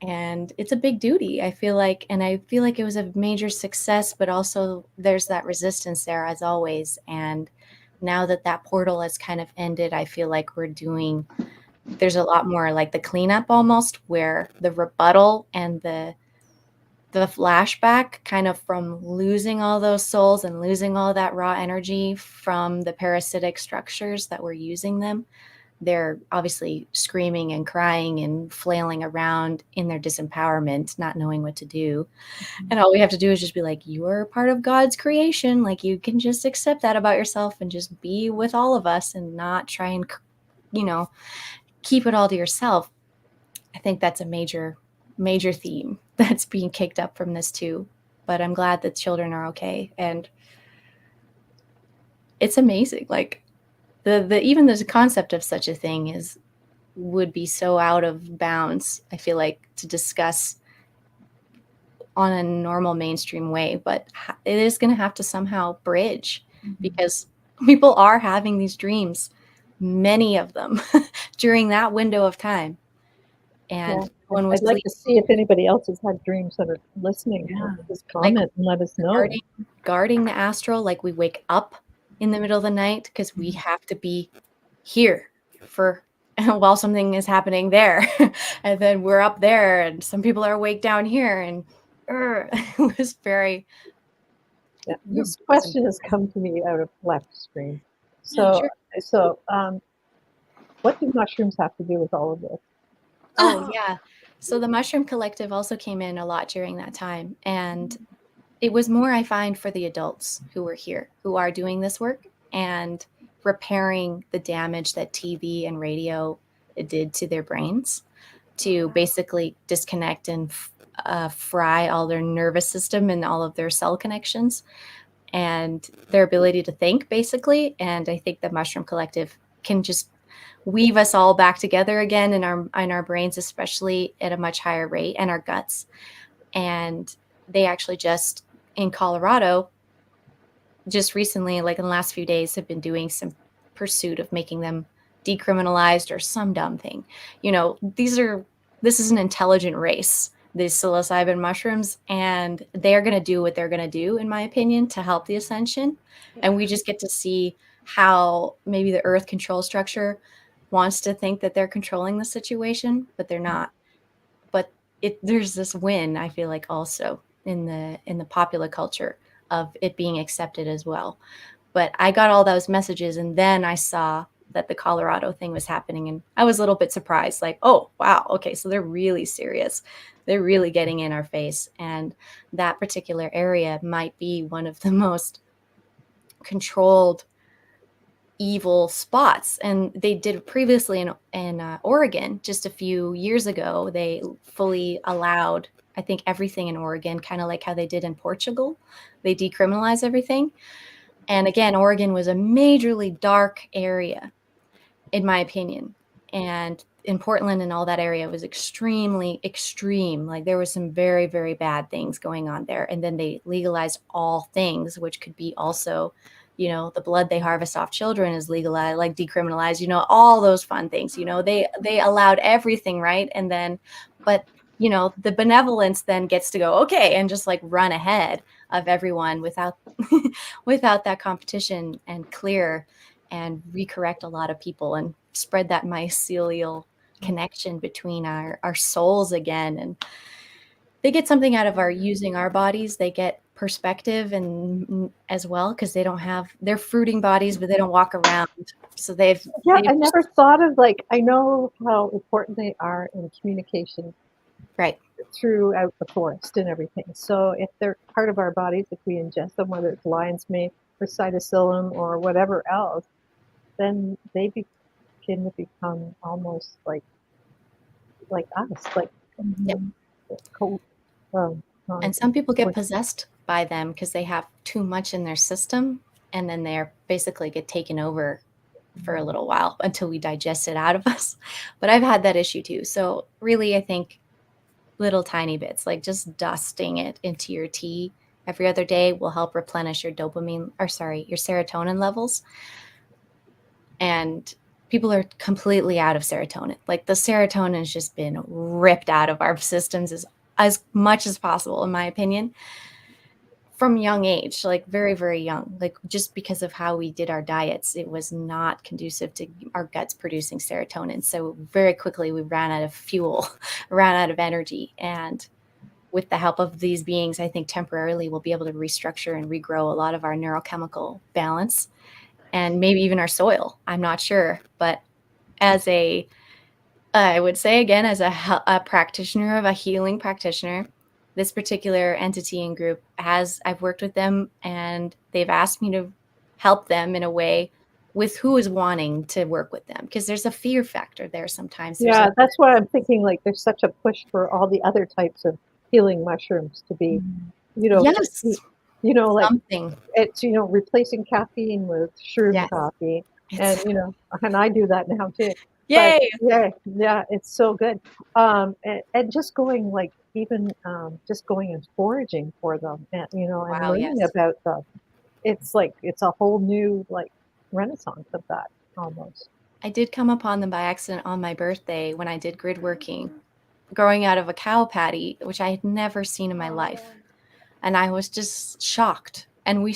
And it's a big duty, I feel like. And I feel like it was a major success, but also there's that resistance there as always. And now that that portal has kind of ended, I feel like there's a lot more like the cleanup almost, where the rebuttal and the flashback kind of from losing all those souls and losing all that raw energy from the parasitic structures that were using them. They're obviously screaming and crying and flailing around in their disempowerment, not knowing what to do. And all we have to do is just be like, you are part of God's creation. Like, you can just accept that about yourself and just be with all of us and not try and, keep it all to yourself. I think that's a major theme that's being kicked up from this too. But I'm glad that children are okay. And it's amazing. Like, the even the concept of such a thing would be so out of bounds, I feel like, to discuss on a normal mainstream way, but it is going to have to somehow bridge, because people are having these dreams, many of them during that window of time. And I'd like to see if anybody else has had dreams that are listening. Just comment and let us know. Guarding the astral, like we wake up in the middle of the night because we have to be here for while something is happening there. And then we're up there and some people are awake down here. And it was very... This question has come to me out of left stream. So, what do mushrooms have to do with all of this? Oh, yeah. So the Mushroom Collective also came in a lot during that time. And it was more, I find, for the adults who were here, who are doing this work and repairing the damage that TV and radio did to their brains, to basically disconnect and fry all their nervous system and all of their cell connections and their ability to think, basically. And I think the Mushroom Collective can just weave us all back together again in our brains, especially at a much higher rate, and our guts. And they actually just in Colorado, just recently, like in the last few days, have been doing some pursuit of making them decriminalized or some dumb thing. This is an intelligent race, these psilocybin mushrooms, and they're going to do what they're going to do, in my opinion, to help the ascension. And we just get to see how maybe the earth control structure wants to think that they're controlling the situation, but they're not. But there's this win, I feel like, also in the popular culture of it being accepted as well. But I got all those messages, and then I saw that the Colorado thing was happening, and I was a little bit surprised, like, oh wow, okay, so they're really serious, they're really getting in our face. And that particular area might be one of the most controlled evil spots. And they did previously in Oregon just a few years ago. They fully allowed, I think, everything in Oregon, kind of like how they did in Portugal. They decriminalized everything. And again, Oregon was a majorly dark area, in my opinion. And in Portland and all that area was extremely extreme. Like, there was some very, very bad things going on there. And then they legalized all things, which could be also, the blood they harvest off children is legalized, like decriminalized, all those fun things, they allowed everything, right? And then, but the benevolence then gets to go, okay, and just like run ahead of everyone without that competition, and clear and recorrect a lot of people and spread that mycelial connection between our souls again. And they get something out of using our bodies. They get perspective and as well, because they're fruiting bodies, but they don't walk around. So I never thought of, like, I know how important they are in communication, right, throughout the forest and everything. So if they're part of our bodies, if we ingest them, whether it's lion's mane or cytosylum or whatever else, then they begin to become almost like us, like And some people get possessed by them because they have too much in their system, and then they're basically get taken over for a little while until we digest it out of us. But I've had that issue too. So really, I think little tiny bits, like just dusting it into your tea every other day will help replenish your your serotonin levels. And people are completely out of serotonin. Like the serotonin has just been ripped out of our systems as much as possible, in my opinion, from young age, like very, very young, like just because of how we did our diets, it was not conducive to our guts producing serotonin. So very quickly we ran out of fuel, ran out of energy. And with the help of these beings, I think temporarily we'll be able to restructure and regrow a lot of our neurochemical balance and maybe even our soil. I'm not sure. But I would say again, as a practitioner, of a healing practitioner, this particular entity and group I've worked with them and they've asked me to help them in a way with who is wanting to work with them. Because there's a fear factor there sometimes. Yeah, that's why I'm thinking like there's such a push for all the other types of healing mushrooms to be, yes, like something. It's, replacing caffeine with shroom coffee. And, and I do that now too. Yay! But, yeah, it's so good. And just going like even just going and foraging for them and, and learning about them. It's like, it's a whole new like renaissance of that almost. I did come upon them by accident on my birthday when I did grid working, growing out of a cow patty, which I had never seen in my life. And I was just shocked. And we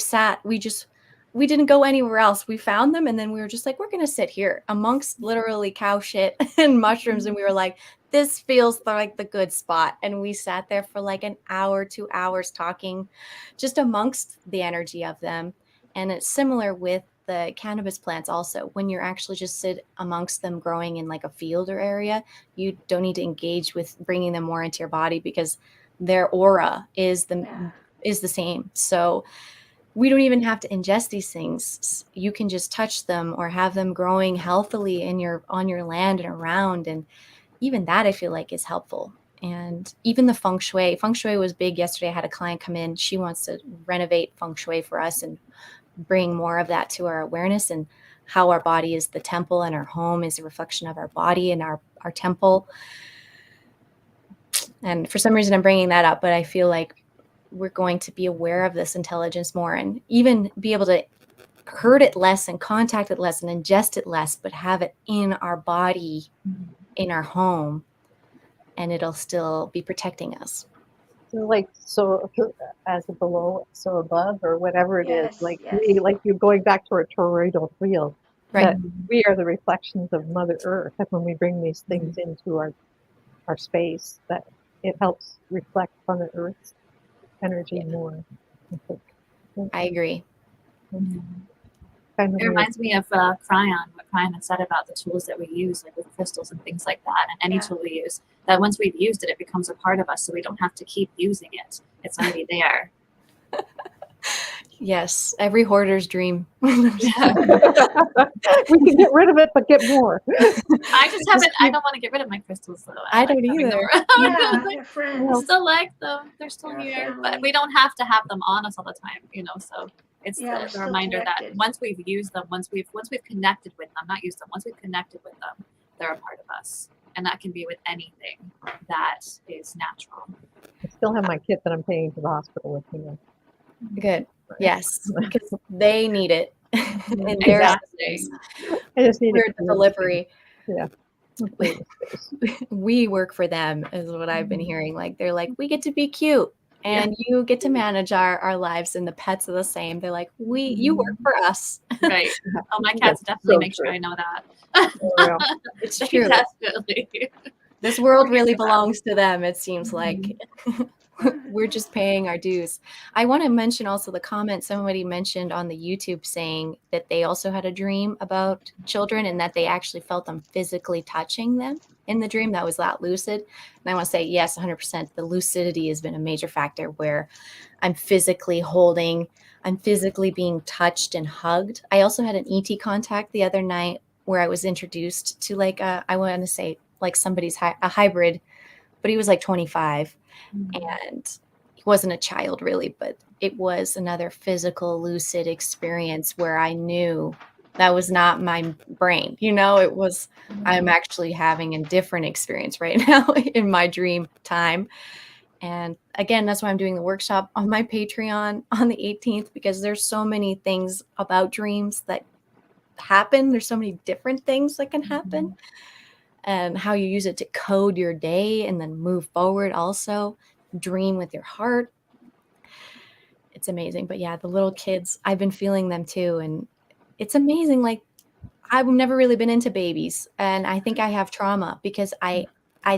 didn't go anywhere else. We found them and then we were just like, we're going to sit here amongst literally cow shit and mushrooms. And we were like, this feels like the good spot. And we sat there for like an hour, 2 hours talking just amongst the energy of them. And it's similar with the cannabis plants also. When you're actually just sit amongst them growing in like a field or area, you don't need to engage with bringing them more into your body because their aura is the same. So we don't even have to ingest these things. You can just touch them or have them growing healthily on your land and around. And even that I feel like is helpful. And even the feng shui was big yesterday. I had a client come in. She wants to renovate feng shui for us and bring more of that to our awareness and how our body is the temple and our home is a reflection of our body and our temple. And for some reason I'm bringing that up, but I feel like we're going to be aware of this intelligence more and even be able to hurt it less and contact it less and ingest it less, but have it in our body, in our home, and it'll still be protecting us. So as below, so above, or whatever it is, like you're going back to our toroidal field, right? That we are the reflections of Mother Earth, and when we bring these things into our space, that it helps reflect Mother Earth's energy more. I agree. It reminds me of Cryon, what Cryon had said about the tools that we use, like with crystals and things like that, and any tool we use, that once we've used it, it becomes a part of us, so we don't have to keep using it. It's already there. Yes, every hoarder's dream. We can get rid of it, but get more. I don't want to get rid of my crystals, though. I don't either. They're friends. I still like them. They're still here, but we don't have to have them on us all the time, so it's the reminder that once we've used them, once we've connected with them, not used them, once we've connected with them, they're a part of us. And that can be with anything that is natural. I still have my kit that I'm taking to the hospital with me. Good. Yes, because they need it. And exactly. I just need the delivery. Yeah. We work for them is what I've been hearing. Like they're like, we get to be cute and you get to manage our lives, and the pets are the same. They're like, you work for us. Right. Oh, my cats definitely make sure I know that. It's true. Definitely. This world really belongs to them, it seems like. We're just paying our dues. I want to mention also the comment somebody mentioned on the YouTube saying that they also had a dream about children and that they actually felt them physically touching them in the dream. That was that lucid. And I want to say, yes, 100%. The lucidity has been a major factor where I'm physically being touched and hugged. I also had an ET contact the other night where I was introduced to I want to say like somebody's a hybrid, but he was like 25. And he wasn't a child really, but it was another physical lucid experience where I knew that was not my brain. It was, I'm actually having a different experience right now in my dream time. And again, that's why I'm doing the workshop on my Patreon on the 18th, because there's so many things about dreams that happen. There's so many different things that can happen, and how you use it to code your day and then move forward. Also, dream with your heart. It's amazing. But yeah, the little kids, I've been feeling them too. And it's amazing. Like, I've never really been into babies, and I think I have trauma because I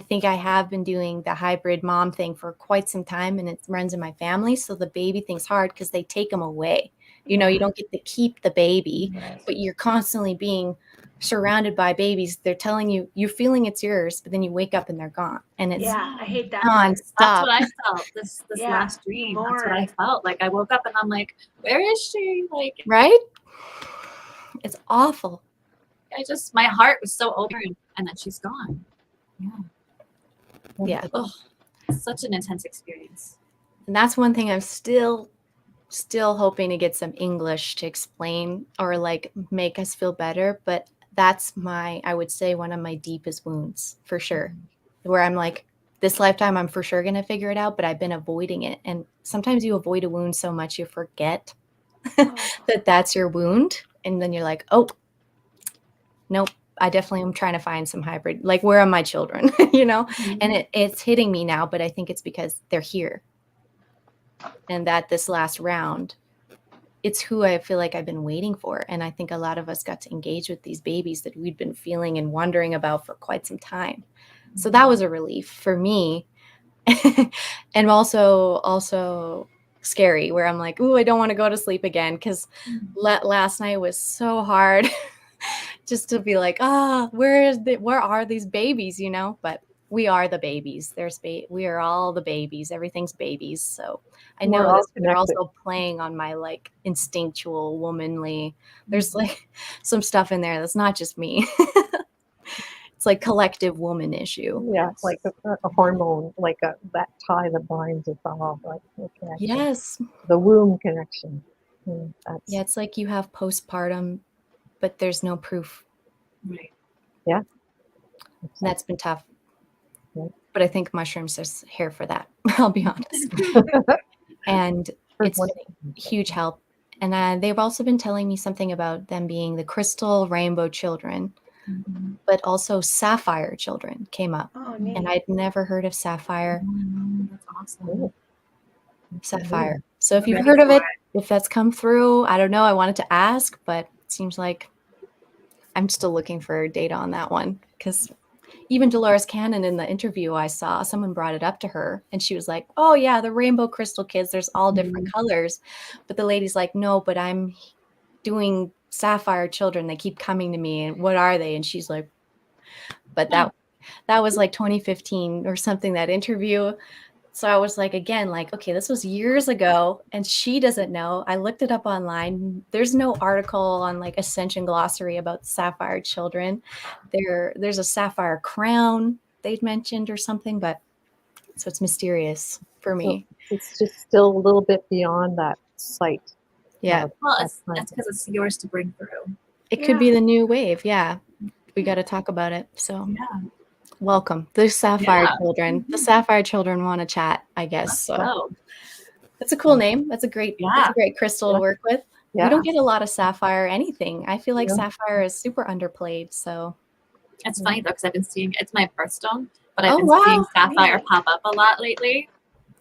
think I have been doing the hybrid mom thing for quite some time, and it runs in my family. So the baby thing's hard because they take them away. You don't get to keep the baby, but you're constantly being surrounded by babies. They're telling you, you're feeling it's yours, but then you wake up and they're gone. And it's I hate that. That's nonstop. what I felt this last dream. That's what I felt. Like, I woke up and I'm like, where is she? Like, right? It's awful. My heart was so open, and then she's gone. Yeah. Oh, it's such an intense experience. And that's one thing I'm still hoping to get some English to explain or like make us feel better. But that's I would say one of my deepest wounds for sure, where I'm like, this lifetime, I'm for sure going to figure it out, but I've been avoiding it. And sometimes you avoid a wound so much, you forget that that's your wound. And then you're like, oh, nope. I definitely am trying to find some hybrid, like, where are my children, and it's hitting me now, but I think it's because they're here. And that this last round, it's who I feel like I've been waiting for. And I think a lot of us got to engage with these babies that we'd been feeling and wondering about for quite some time. So that was a relief for me. And also scary, where I'm like, ooh, I don't want to go to sleep again, because last night was so hard. Just to be like, where are these babies, but we are the babies. We are all the babies. Everything's babies. So I know this, they're also playing on my like instinctual, womanly. There's like some stuff in there that's not just me. It's like collective woman issue. Yeah, like a hormone, like that tie that binds us all, like the connection. Yes. The womb connection. Yeah, it's like you have postpartum, but there's no proof. Right. Yeah. And that's been tough. Yeah. But I think mushrooms are here for that. I'll be honest. And it's been a huge help. And they've also been telling me something about them being the crystal rainbow children, but also sapphire children came up. Oh, neat. And I'd never heard of sapphire. That's awesome. Sapphire. So if you've heard of it, if that's come through, I don't know. I wanted to ask, but it seems like I'm still looking for data on that one, because even Dolores Cannon in the interview I saw, someone brought it up to her and she was like, oh yeah, the rainbow crystal kids, there's all different colors. But the lady's like, no, but I'm doing sapphire children. They keep coming to me, and what are they? And she's like, but that was like 2015 or something, that interview. So I was like, again, like, okay, this was years ago and she doesn't know. I looked it up online. There's no article on like Ascension glossary about sapphire children. There's a sapphire crown they'd mentioned or something, but so it's mysterious for me. So it's just still a little bit beyond that sight. Yeah. Well, that's because it's yours to bring through. It could be the new wave. Yeah. We got to talk about it. So welcome. The sapphire children. The sapphire children want to chat, I guess. So that's a cool name. That's a great crystal to work with. Yeah. We don't get a lot of sapphire anything. I feel like sapphire is super underplayed. So it's funny though, because I've been seeing, it's my birthstone, but I've been seeing sapphire pop up a lot lately.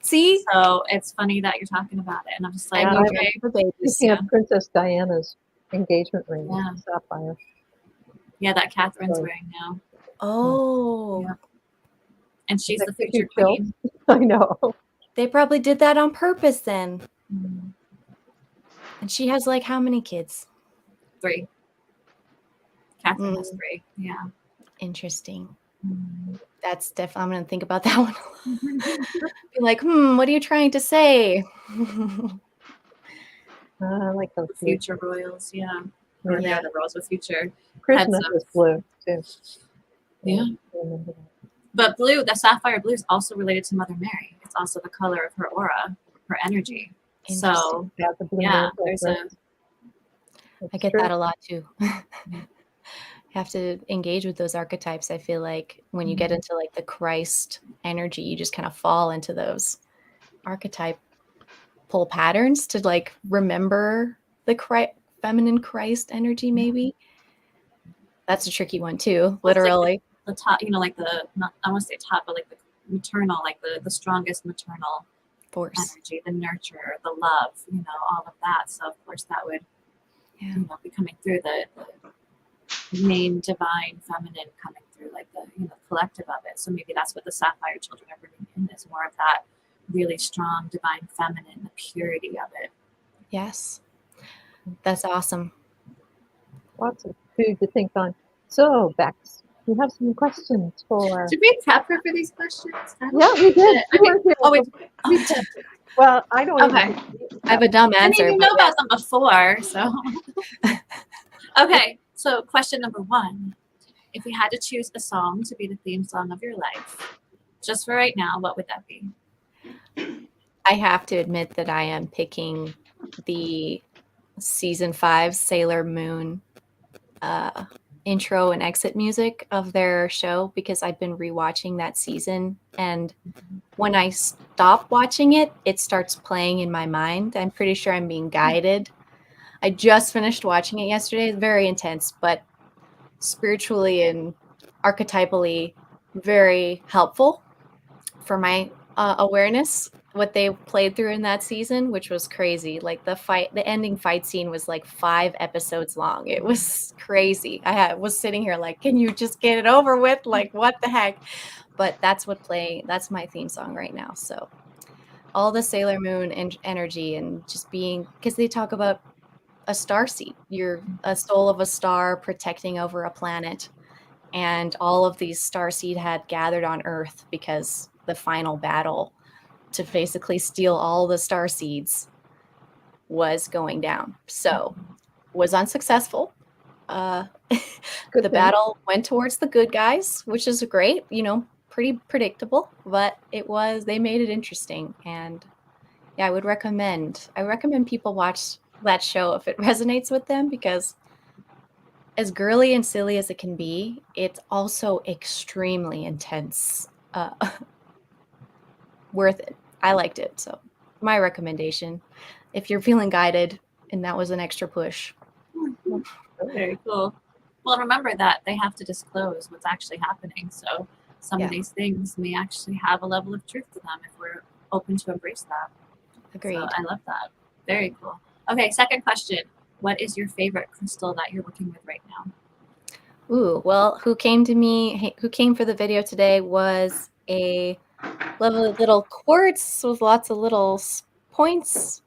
See? So it's funny that you're talking about it. And I'm just like, okay. Speaking of Princess Diana's engagement ring, sapphire. Yeah, that Catherine's wearing now. Oh. Yeah. And she's the future queen. I know. They probably did that on purpose then. And she has like how many kids? 3. Catherine has 3. Yeah. Interesting. That's definitely, I'm going to think about that one. Be like, what are you trying to say? I like those future royals. Yeah. Or the other royals with future. Christmas is blue too. Yeah. But blue, the sapphire blue is also related to Mother Mary. it's also the color of her aura, her energy. Interesting. So Yeah, the blue yeah, mantle, there's right? I It's get true. that a lot too. Have to engage with those archetypes. I feel like when you get into like the Christ energy, you just kind of fall into those archetype pull patterns to like remember the feminine Christ energy. Maybe that's a tricky one too. Well, it's like Literally, the top, like the, not, I want to say top, but like the maternal, like the strongest maternal force. energy, the nurture, the love, all of that. So of course that would, Yeah. be coming through the main divine feminine coming through, like the collective of it. So maybe that's what the sapphire children are bringing in, is more of that really strong divine feminine, the purity of it. Yes, that's awesome. Lots of food to think on. So, Bex, we have some questions for. Did we prep her for these questions? Yeah, we did. I mean, We prepped. Well, I don't okay. even. I have a dumb answer. I mean, you but know about them before, so. Okay, so question number 1. If you had to choose a song to be the theme song of your life, just for right now, what would that be? I have to admit that I am picking the season 5 Sailor Moon intro and exit music of their show, because I've been rewatching that season, and when I stop watching it, it starts playing in my mind. I'm pretty sure I'm being guided. I just finished watching it yesterday. It's very intense, but spiritually and archetypally very helpful for my awareness, what they played through in that season, which was crazy. Like the ending fight scene was like 5 episodes long. It was crazy. I was sitting here like, can you just get it over with? Like, what the heck? But that's that's my theme song right now. So all the Sailor Moon energy, and just being, because they talk about a star seed. You're a soul of a star protecting over a planet. And all of these starseed had gathered on Earth because the final battle to basically steal all the star seeds was going down. So was unsuccessful. The battle went towards the good guys, which is great, pretty predictable, but they made it interesting. And yeah, I recommend people watch that show if it resonates with them, because as girly and silly as it can be, it's also extremely intense. Worth it. I liked it. So my recommendation, if you're feeling guided and that was an extra push. Very cool. Well, remember that they have to disclose what's actually happening. So some of these things may actually have a level of truth to them if we're open to embrace that. Agreed. So I love that. Very cool. Okay, second question. What is your favorite crystal that you're working with right now? Ooh, well, who came for the video today was a lovely little quartz with lots of little points.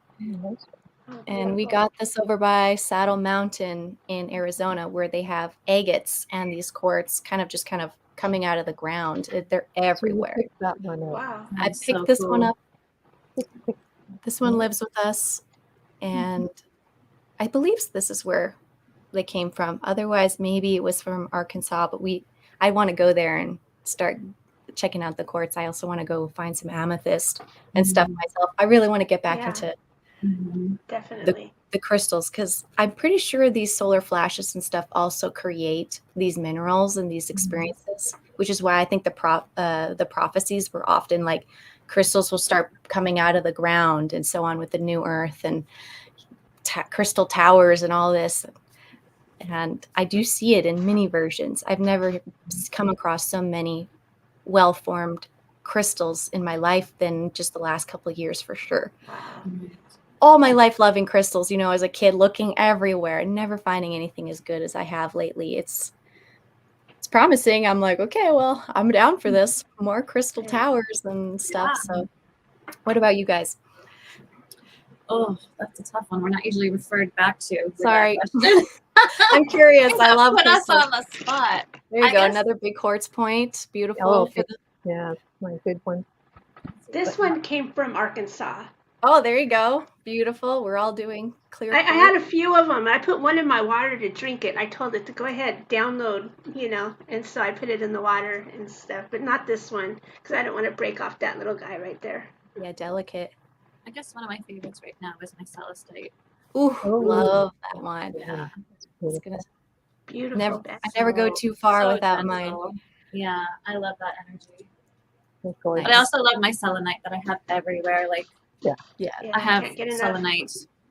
And we got this over by Saddle Mountain in Arizona, where they have agates and these quartz kind of coming out of the ground. They're everywhere. So you picked that one up. Wow. I picked this one up. This one lives with us, and I believe this is where they came from. Otherwise, maybe it was from Arkansas, but I want to go there and start checking out the quartz. I also want to go find some amethyst and stuff myself. I really want to get back into definitely the crystals, because I'm pretty sure these solar flashes and stuff also create these minerals and these experiences, which is why I think the prophecies were often like crystals will start coming out of the ground and so on with the new earth and crystal towers and all this. And I do see it in many versions. I've never come across so many well-formed crystals in my life than just the last couple of years, for sure. All my life loving crystals, as a kid, looking everywhere and never finding anything as good as I have lately. It's promising. I'm like, okay, well, I'm down for this. More crystal towers and stuff. Yeah. So what about you guys? Oh, that's a tough one. We're not usually referred back to. Sorry. I'm curious. I love put crystals. us on the spot. There you go. Another big quartz point. Beautiful. Oh, yeah, my good one. This one came from Arkansas. Oh, there you go. Beautiful. We're all doing clear. I had a few of them. I put one in my water to drink it. I told it to go ahead, download, and so I put it in the water and stuff, but not this one, because I don't want to break off that little guy right there. Yeah, delicate. I guess one of my favorites right now is my celestite. Ooh, Oh. love that one. Yeah. It's gonna Beautiful. I never go too far so without mine. gentle. Yeah, I love that energy. That's gorgeous. But I also love my selenite that I have everywhere. Like, Yeah. I have can't get enough.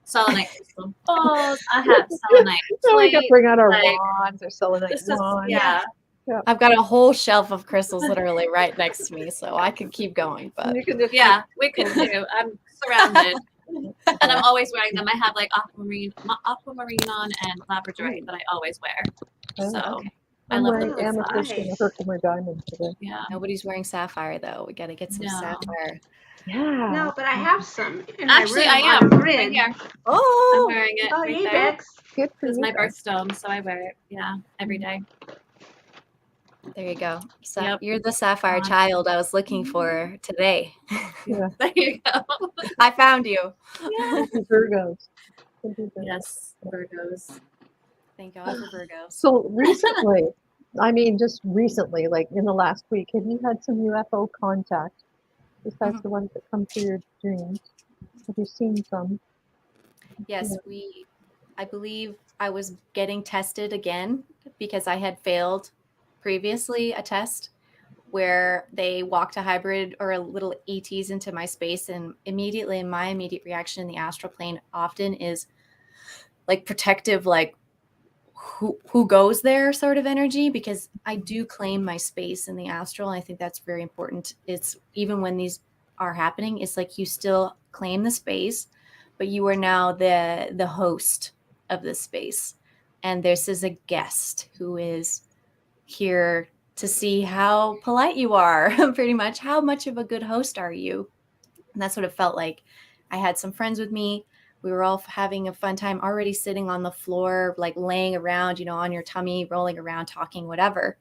selenite crystal balls. I have selenite So we can plates. bring out our like, wands or selenite This is, wands. yeah. I've got a whole shelf of crystals literally right next to me, so I could keep going. But You can just Yeah, we could too. I'm surrounded. And I'm always wearing them. I have like aquamarine on and labradorite that I always wear. So okay. I I'm love wearing the amethyst and a Herkimer diamond today. Yeah. Nobody's wearing sapphire though. We got to get some No. sapphire. Yeah. No, but I have some in Actually, my I room on am the right grid. here. I'm Oh, wearing it Oh, right yay, there. Bex. Good for This is you. my birthstone, so I wear it. Yeah, every day. there you go. So Yep. you're the sapphire child I was looking for today. Yeah. There you go. I found you. Yeah. Virgos. Yes, Virgos. Thank God for Virgos. So recently, I mean, just recently, like in the last week, have you had some UFO contact besides the ones that come through your dreams? Have you seen some? Yes, I believe I was getting tested again because I had failed previously a test where they walked a hybrid or a little ETs into my space, and immediately my immediate reaction in the astral plane often is like protective, like who goes there sort of energy, because I do claim my space in the astral. And I think that's very important. It's even when these are happening, it's like you still claim the space, but you are now the host of the space. And this is a guest who is here to see how polite you are, pretty much. How much of a good host are you? And that's what it felt like. I had some friends with me. We were all having a fun time, already sitting on the floor, like laying around, on your tummy, rolling around, talking, whatever.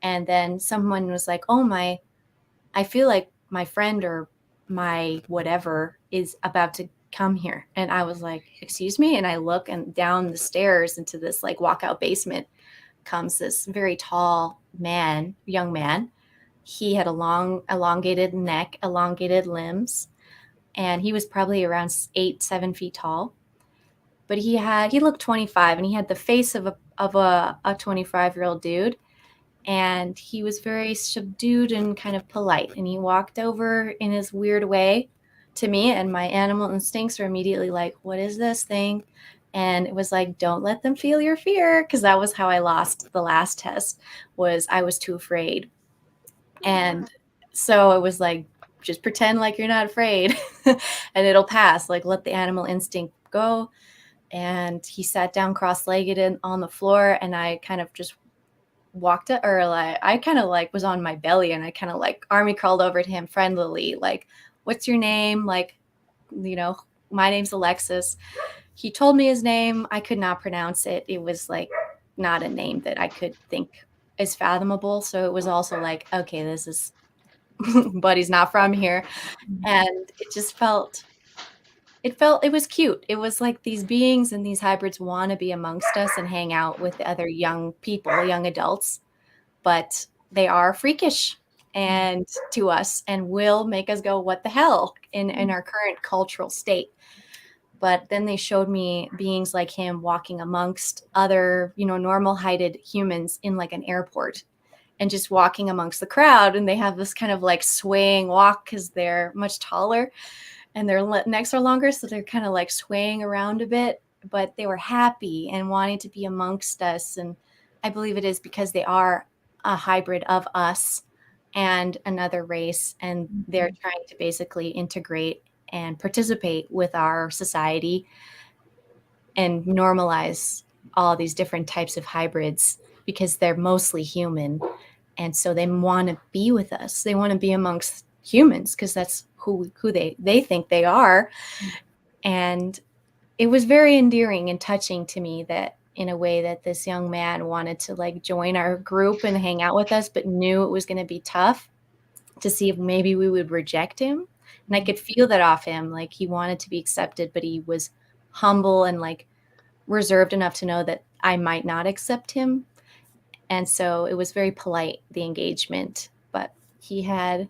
And then someone was like, oh, I feel like my friend or my whatever is about to come here. And I was like, excuse me? And I look, and down the stairs into this like walkout basement comes this very tall man, young man. He had a long, elongated neck, elongated limbs, and he was probably around 7 feet tall. But he looked 25, and he had the face of a 25-year-old dude. And he was very subdued and kind of polite. And he walked over in his weird way to me, and my animal instincts were immediately like, what is this thing? And it was like, don't let them feel your fear, because that was how I lost the last test, was I was too afraid. And so it was like, just pretend like you're not afraid and it'll pass. Like, let the animal instinct go. And he sat down cross-legged on the floor, and I kind of just walked it, or like I kind of like was on my belly, and I kind of like army crawled over to him friendlily, like, what's your name? Like, my name's Alexis. He told me his name. I could not pronounce it. It was like not a name that I could think is fathomable. So it was also like, okay, this is buddy's not from here. And it was cute. It was like these beings and these hybrids want to be amongst us and hang out with the other young people, young adults, but they are freakish and to us, and will make us go, what the hell, in our current cultural state. But then they showed me beings like him walking amongst other, normal heighted humans in like an airport, and just walking amongst the crowd. And they have this kind of like swaying walk because they're much taller and their necks are longer. So they're kind of like swaying around a bit, but they were happy and wanting to be amongst us. And I believe it is because they are a hybrid of us and another race. And they're trying to basically integrate and participate with our society and normalize all these different types of hybrids, because they're mostly human. And so they want to be with us. They want to be amongst humans because that's who they think they are. And it was very endearing and touching to me that in a way that this young man wanted to like join our group and hang out with us, but knew it was going to be tough to see if maybe we would reject him. And I could feel that off him. Like, he wanted to be accepted, but he was humble and like reserved enough to know that I might not accept him. And so it was very polite, the engagement. But he had,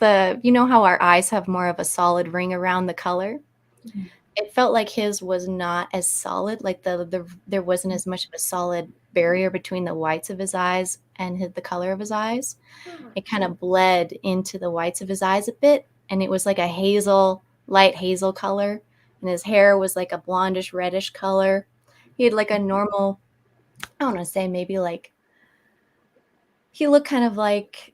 you know how our eyes have more of a solid ring around the color? Mhm. It felt like his was not as solid, like there wasn't as much of a solid barrier between the whites of his eyes and the color of his eyes. It kind of bled into the whites of his eyes a bit, and it was like a light hazel color, and his hair was like a blondish reddish color. He had like a normal, I don't want to say, maybe like, he looked kind of like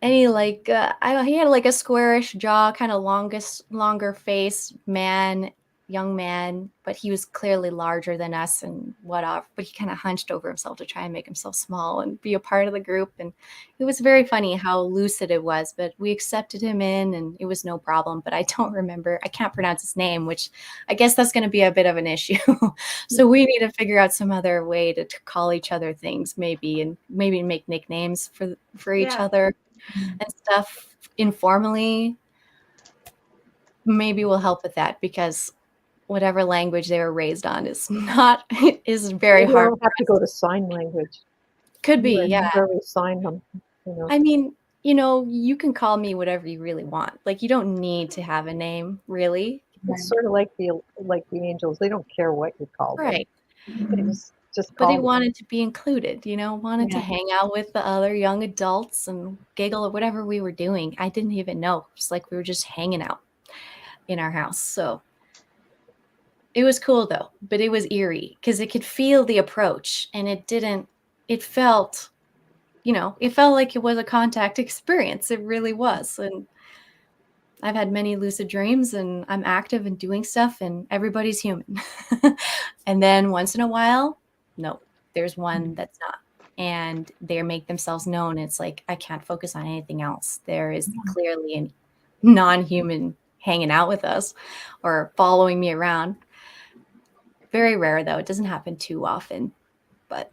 any like he had like a squarish jaw, kind of longer face man, young man, but he was clearly larger than us and whatever. But he kind of hunched over himself to try and make himself small and be a part of the group. And it was very funny how lucid it was. But we accepted him in, and it was no problem. But I can't pronounce his name, which I guess that's going to be a bit of an issue. So we need to figure out some other way to call each other things, maybe, and maybe make nicknames for each other and stuff informally. Maybe will help with that, because whatever language they were raised on is very Maybe hard. I'll have to go to sign language. Could be, yeah. Where we sign them, you know. I mean, you can call me whatever you really want. Like, you don't need to have a name, really. It's sort of like the angels. They don't care what you call them. Right. They just But call he them. wanted to be included, wanted to hang out with the other young adults and giggle at whatever we were doing. I didn't even know. It's like we were just hanging out in our house. So it was cool though, but it was eerie because it could feel the approach, and it felt like it was a contact experience. It really was. And I've had many lucid dreams, and I'm active and doing stuff, and everybody's human. And then once in a while, no, there's one that's not. And they make themselves known. It's like, I can't focus on anything else. There is clearly a non-human hanging out with us or following me around. Very rare, though. It doesn't happen too often, but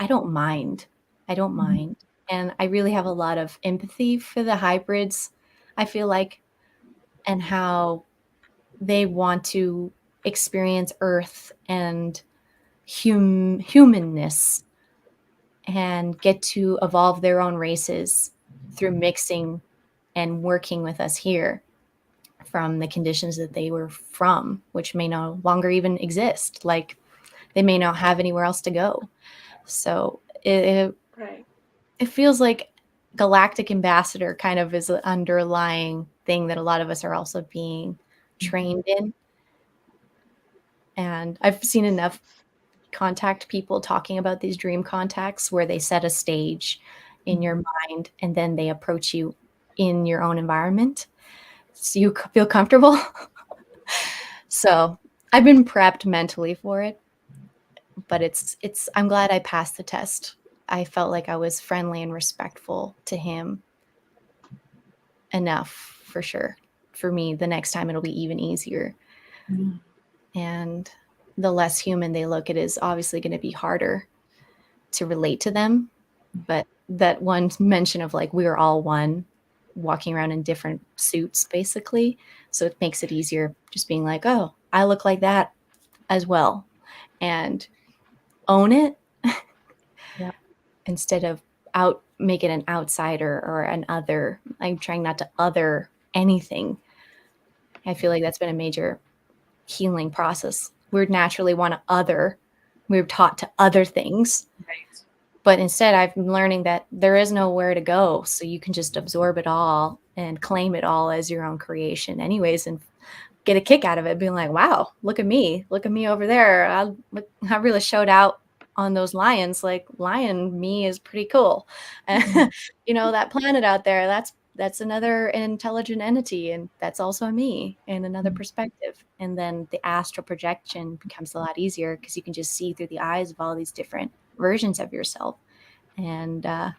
I don't mind. And I really have a lot of empathy for the hybrids, I feel like, and how they want to experience Earth and humanness and get to evolve their own races through mixing and working with us here from the conditions that they were from, which may no longer even exist. Like, they may not have anywhere else to go. So it feels like galactic ambassador kind of is an underlying thing that a lot of us are also being trained in. And I've seen enough contact people talking about these dream contacts where they set a stage in your mind and then they approach you in your own environment so you feel comfortable. So I've been prepped mentally for it, but I'm glad I passed the test. I felt like I was friendly and respectful to him enough, for sure. For me, the next time it'll be even easier. And the less human they look, it is obviously going to be harder to relate to them. But that one mention of like, we are all one, walking around in different suits, basically. So it makes it easier just being like, oh, I look like that as well. And own it. Yeah. Instead of make it an outsider or an other. I'm trying not to other anything. I feel like that's been a major healing process. We naturally want to other. We're taught to other things. Right. But instead, I've been learning that there is nowhere to go. So you can just absorb it all and claim it all as your own creation anyways, and get a kick out of it, being like, wow, look at me over there. I really showed out on those lions. Like, lion me is pretty cool. And that planet out there, that's another intelligent entity, and that's also me in another perspective. And then the astral projection becomes a lot easier because you can just see through the eyes of all these different versions of yourself. And I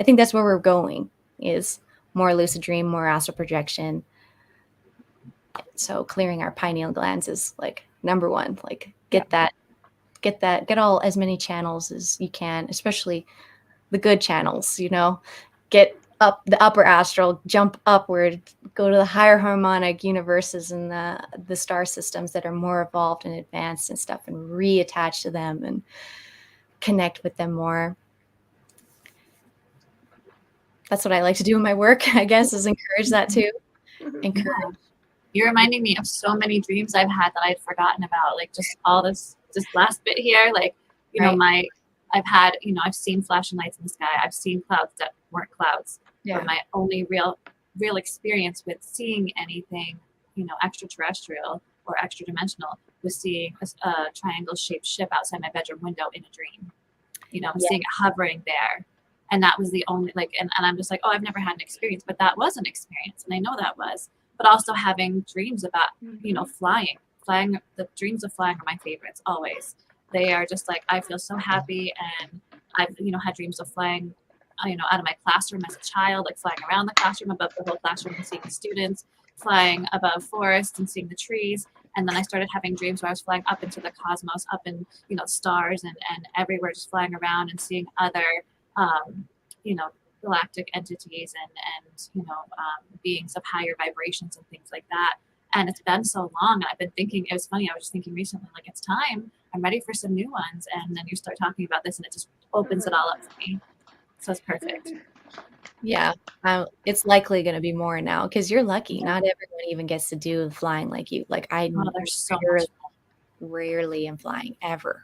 think that's where we're going, is more lucid dream, more astral projection. So clearing our pineal glands is like number one. Like, get as many channels as you can, especially the good channels, get up the upper astral, jump upward, go to the higher harmonic universes and the star systems that are more evolved and advanced and stuff, and reattach to them and connect with them more. that's what I like to do in my work, I guess, is encourage that too. Encourage. Yeah. You're reminding me of so many dreams I've had that I'd forgotten about. Like just all this last bit here. Like, you know, I've had, you know, I've seen flashing lights in the sky. I've seen clouds that weren't clouds. Yeah. But my only real experience with seeing anything, you know, extraterrestrial or extra dimensional was seeing a triangle shaped ship outside my bedroom window in a dream. You know, seeing it hovering there. And that was the only, like, and I'm just like, oh, I've never had an experience, but that was an experience. And I know that was. But also having dreams about, you know, flying, the dreams of flying are my favorites always. They are just like, I feel so happy. And I've, you know, had dreams of flying, you know, out of my classroom as a child, like flying around the classroom, above the whole classroom and seeing the students, flying above forests and seeing the trees. And then I started having dreams where I was flying up into the cosmos, up in, you know, stars and everywhere, just flying around and seeing other, you know, galactic entities and you know, beings of higher vibrations and things like that. And it's been so long. And I've been thinking, it was funny, I was just thinking recently, like, it's time. I'm ready for some new ones. And then you start talking about this and it just opens it all up for me. So it's perfect. Yeah, it's likely going to be more now because you're lucky. Not everyone even gets to do flying like you. Like There's so rarely am flying ever,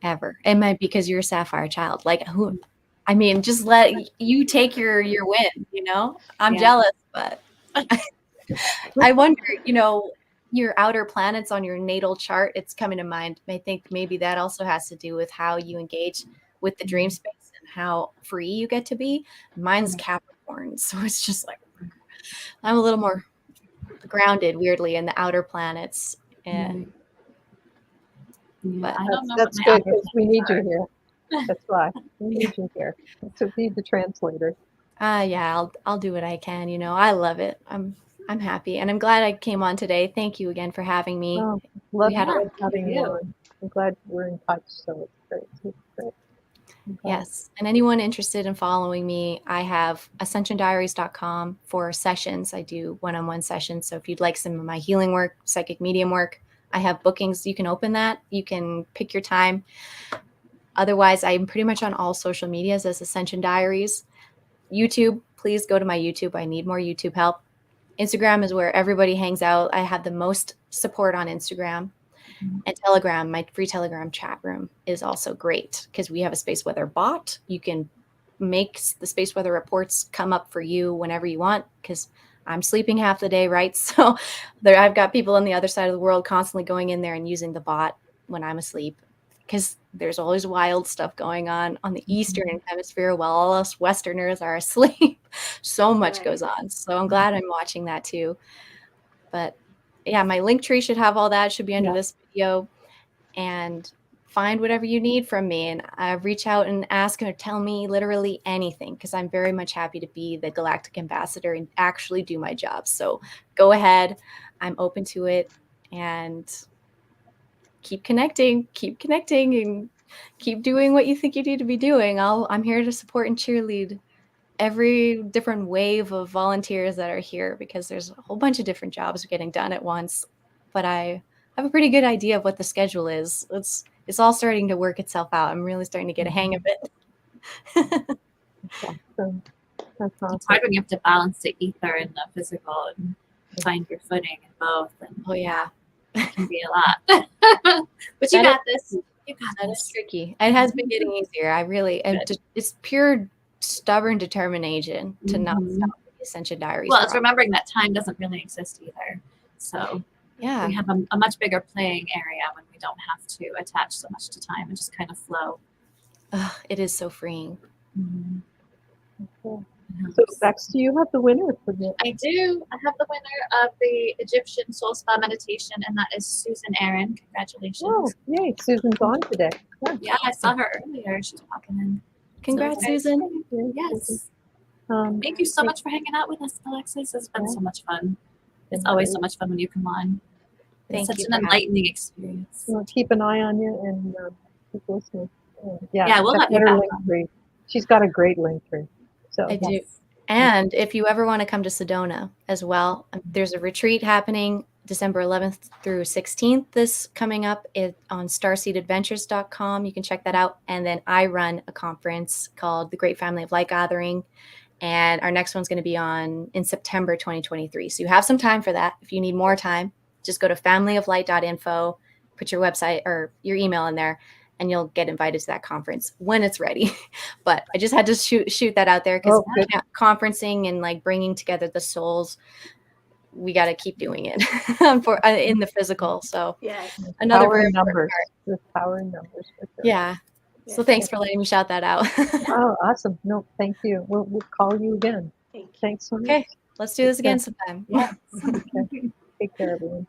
ever. It might be because you're a sapphire child. Like who? I mean, just let you take your win. You know, I'm jealous, but I wonder. You know, your outer planets on your natal chart. It's coming to mind. I think maybe that also has to do with how you engage with the dream space and how free you get to be. Mine's Capricorn, so it's just like I'm a little more grounded, weirdly, in the outer planets. And but I don't know. That's good because we need you here. That's why we need you here. So be the translator. Yeah, I'll do what I can. You know, I love it. I'm happy, and I'm glad I came on today. Thank you again for having me. Oh, love having you on. I'm glad we're in touch. So it's great. It's great. Yes. And anyone interested in following me, I have ascensiondiaries.com for sessions. I do one-on-one sessions. So if you'd like some of my healing work, psychic medium work, I have bookings. You can open that. You can pick your time. Otherwise, I'm pretty much on all social medias as Ascension Diaries. YouTube, please go to my YouTube. I need more YouTube help. Instagram is where everybody hangs out. I have the most support on Instagram. And Telegram, my free Telegram chat room is also great because we have a space weather bot. You can make the space weather reports come up for you whenever you want because I'm sleeping half the day, right? So I've got people on the other side of the world constantly going in there and using the bot when I'm asleep because there's always wild stuff going on the Eastern hemisphere while all us Westerners are asleep. So much goes on. So I'm glad I'm watching that too. But yeah, my link tree should have all that. It should be under this video. And find whatever you need from me. And reach out and ask or tell me literally anything because I'm very much happy to be the galactic ambassador and actually do my job. So go ahead. I'm open to it. And keep connecting, and keep doing what you think you need to be doing. I'm here to support and cheerlead every different wave of volunteers that are here because there's a whole bunch of different jobs getting done at once. But I have a pretty good idea of what the schedule is. It's all starting to work itself out. I'm really starting to get a hang of it. That's awesome. It's hard when you have to balance the ether and the physical and find your footing in both. And it can be a lot. But you got this. You got that. this. Is tricky. It has been getting easier. It's pure stubborn determination to not stop the Ascension Diaries. Well, it's remembering that time doesn't really exist either. So we have a much bigger playing area when we don't have to attach so much to time and just kind of flow. It is so freeing. Okay. So Bex, do you have the winner for this? I do. I have the winner of the Egyptian Soul Spa meditation, and that is Susan Aaron. Congratulations. Oh, yay. Susan's on today. Yeah, I saw her earlier. She's popping in. Congrats, Susan. Yes. Thank you so much for hanging out with us, Alexis. It's been so much fun. It's always so much fun when you come on. It's such an enlightening experience. We'll keep an eye on you and keep listening. We'll have you back. She's got a great link tree. So I do. And if you ever want to come to Sedona as well, there's a retreat happening December 11th through 16th. This coming up on starseedadventures.com. You can check that out. And then I run a conference called the Great Family of Light Gathering. And our next one's going to be in September 2023. So you have some time for that. If you need more time, just go to familyoflight.info, put your website or your email in there, and you'll get invited to that conference when it's ready. But I just had to shoot that out there because conferencing and like bringing together the souls, we got to keep doing it in the physical. So another power in numbers. There's power in numbers. Yeah. So thanks for letting me shout that out. Oh, awesome. No, thank you. We'll call you again. Thanks so much. Okay. Let's do this again sometime. Yeah. Okay. Take care, everyone.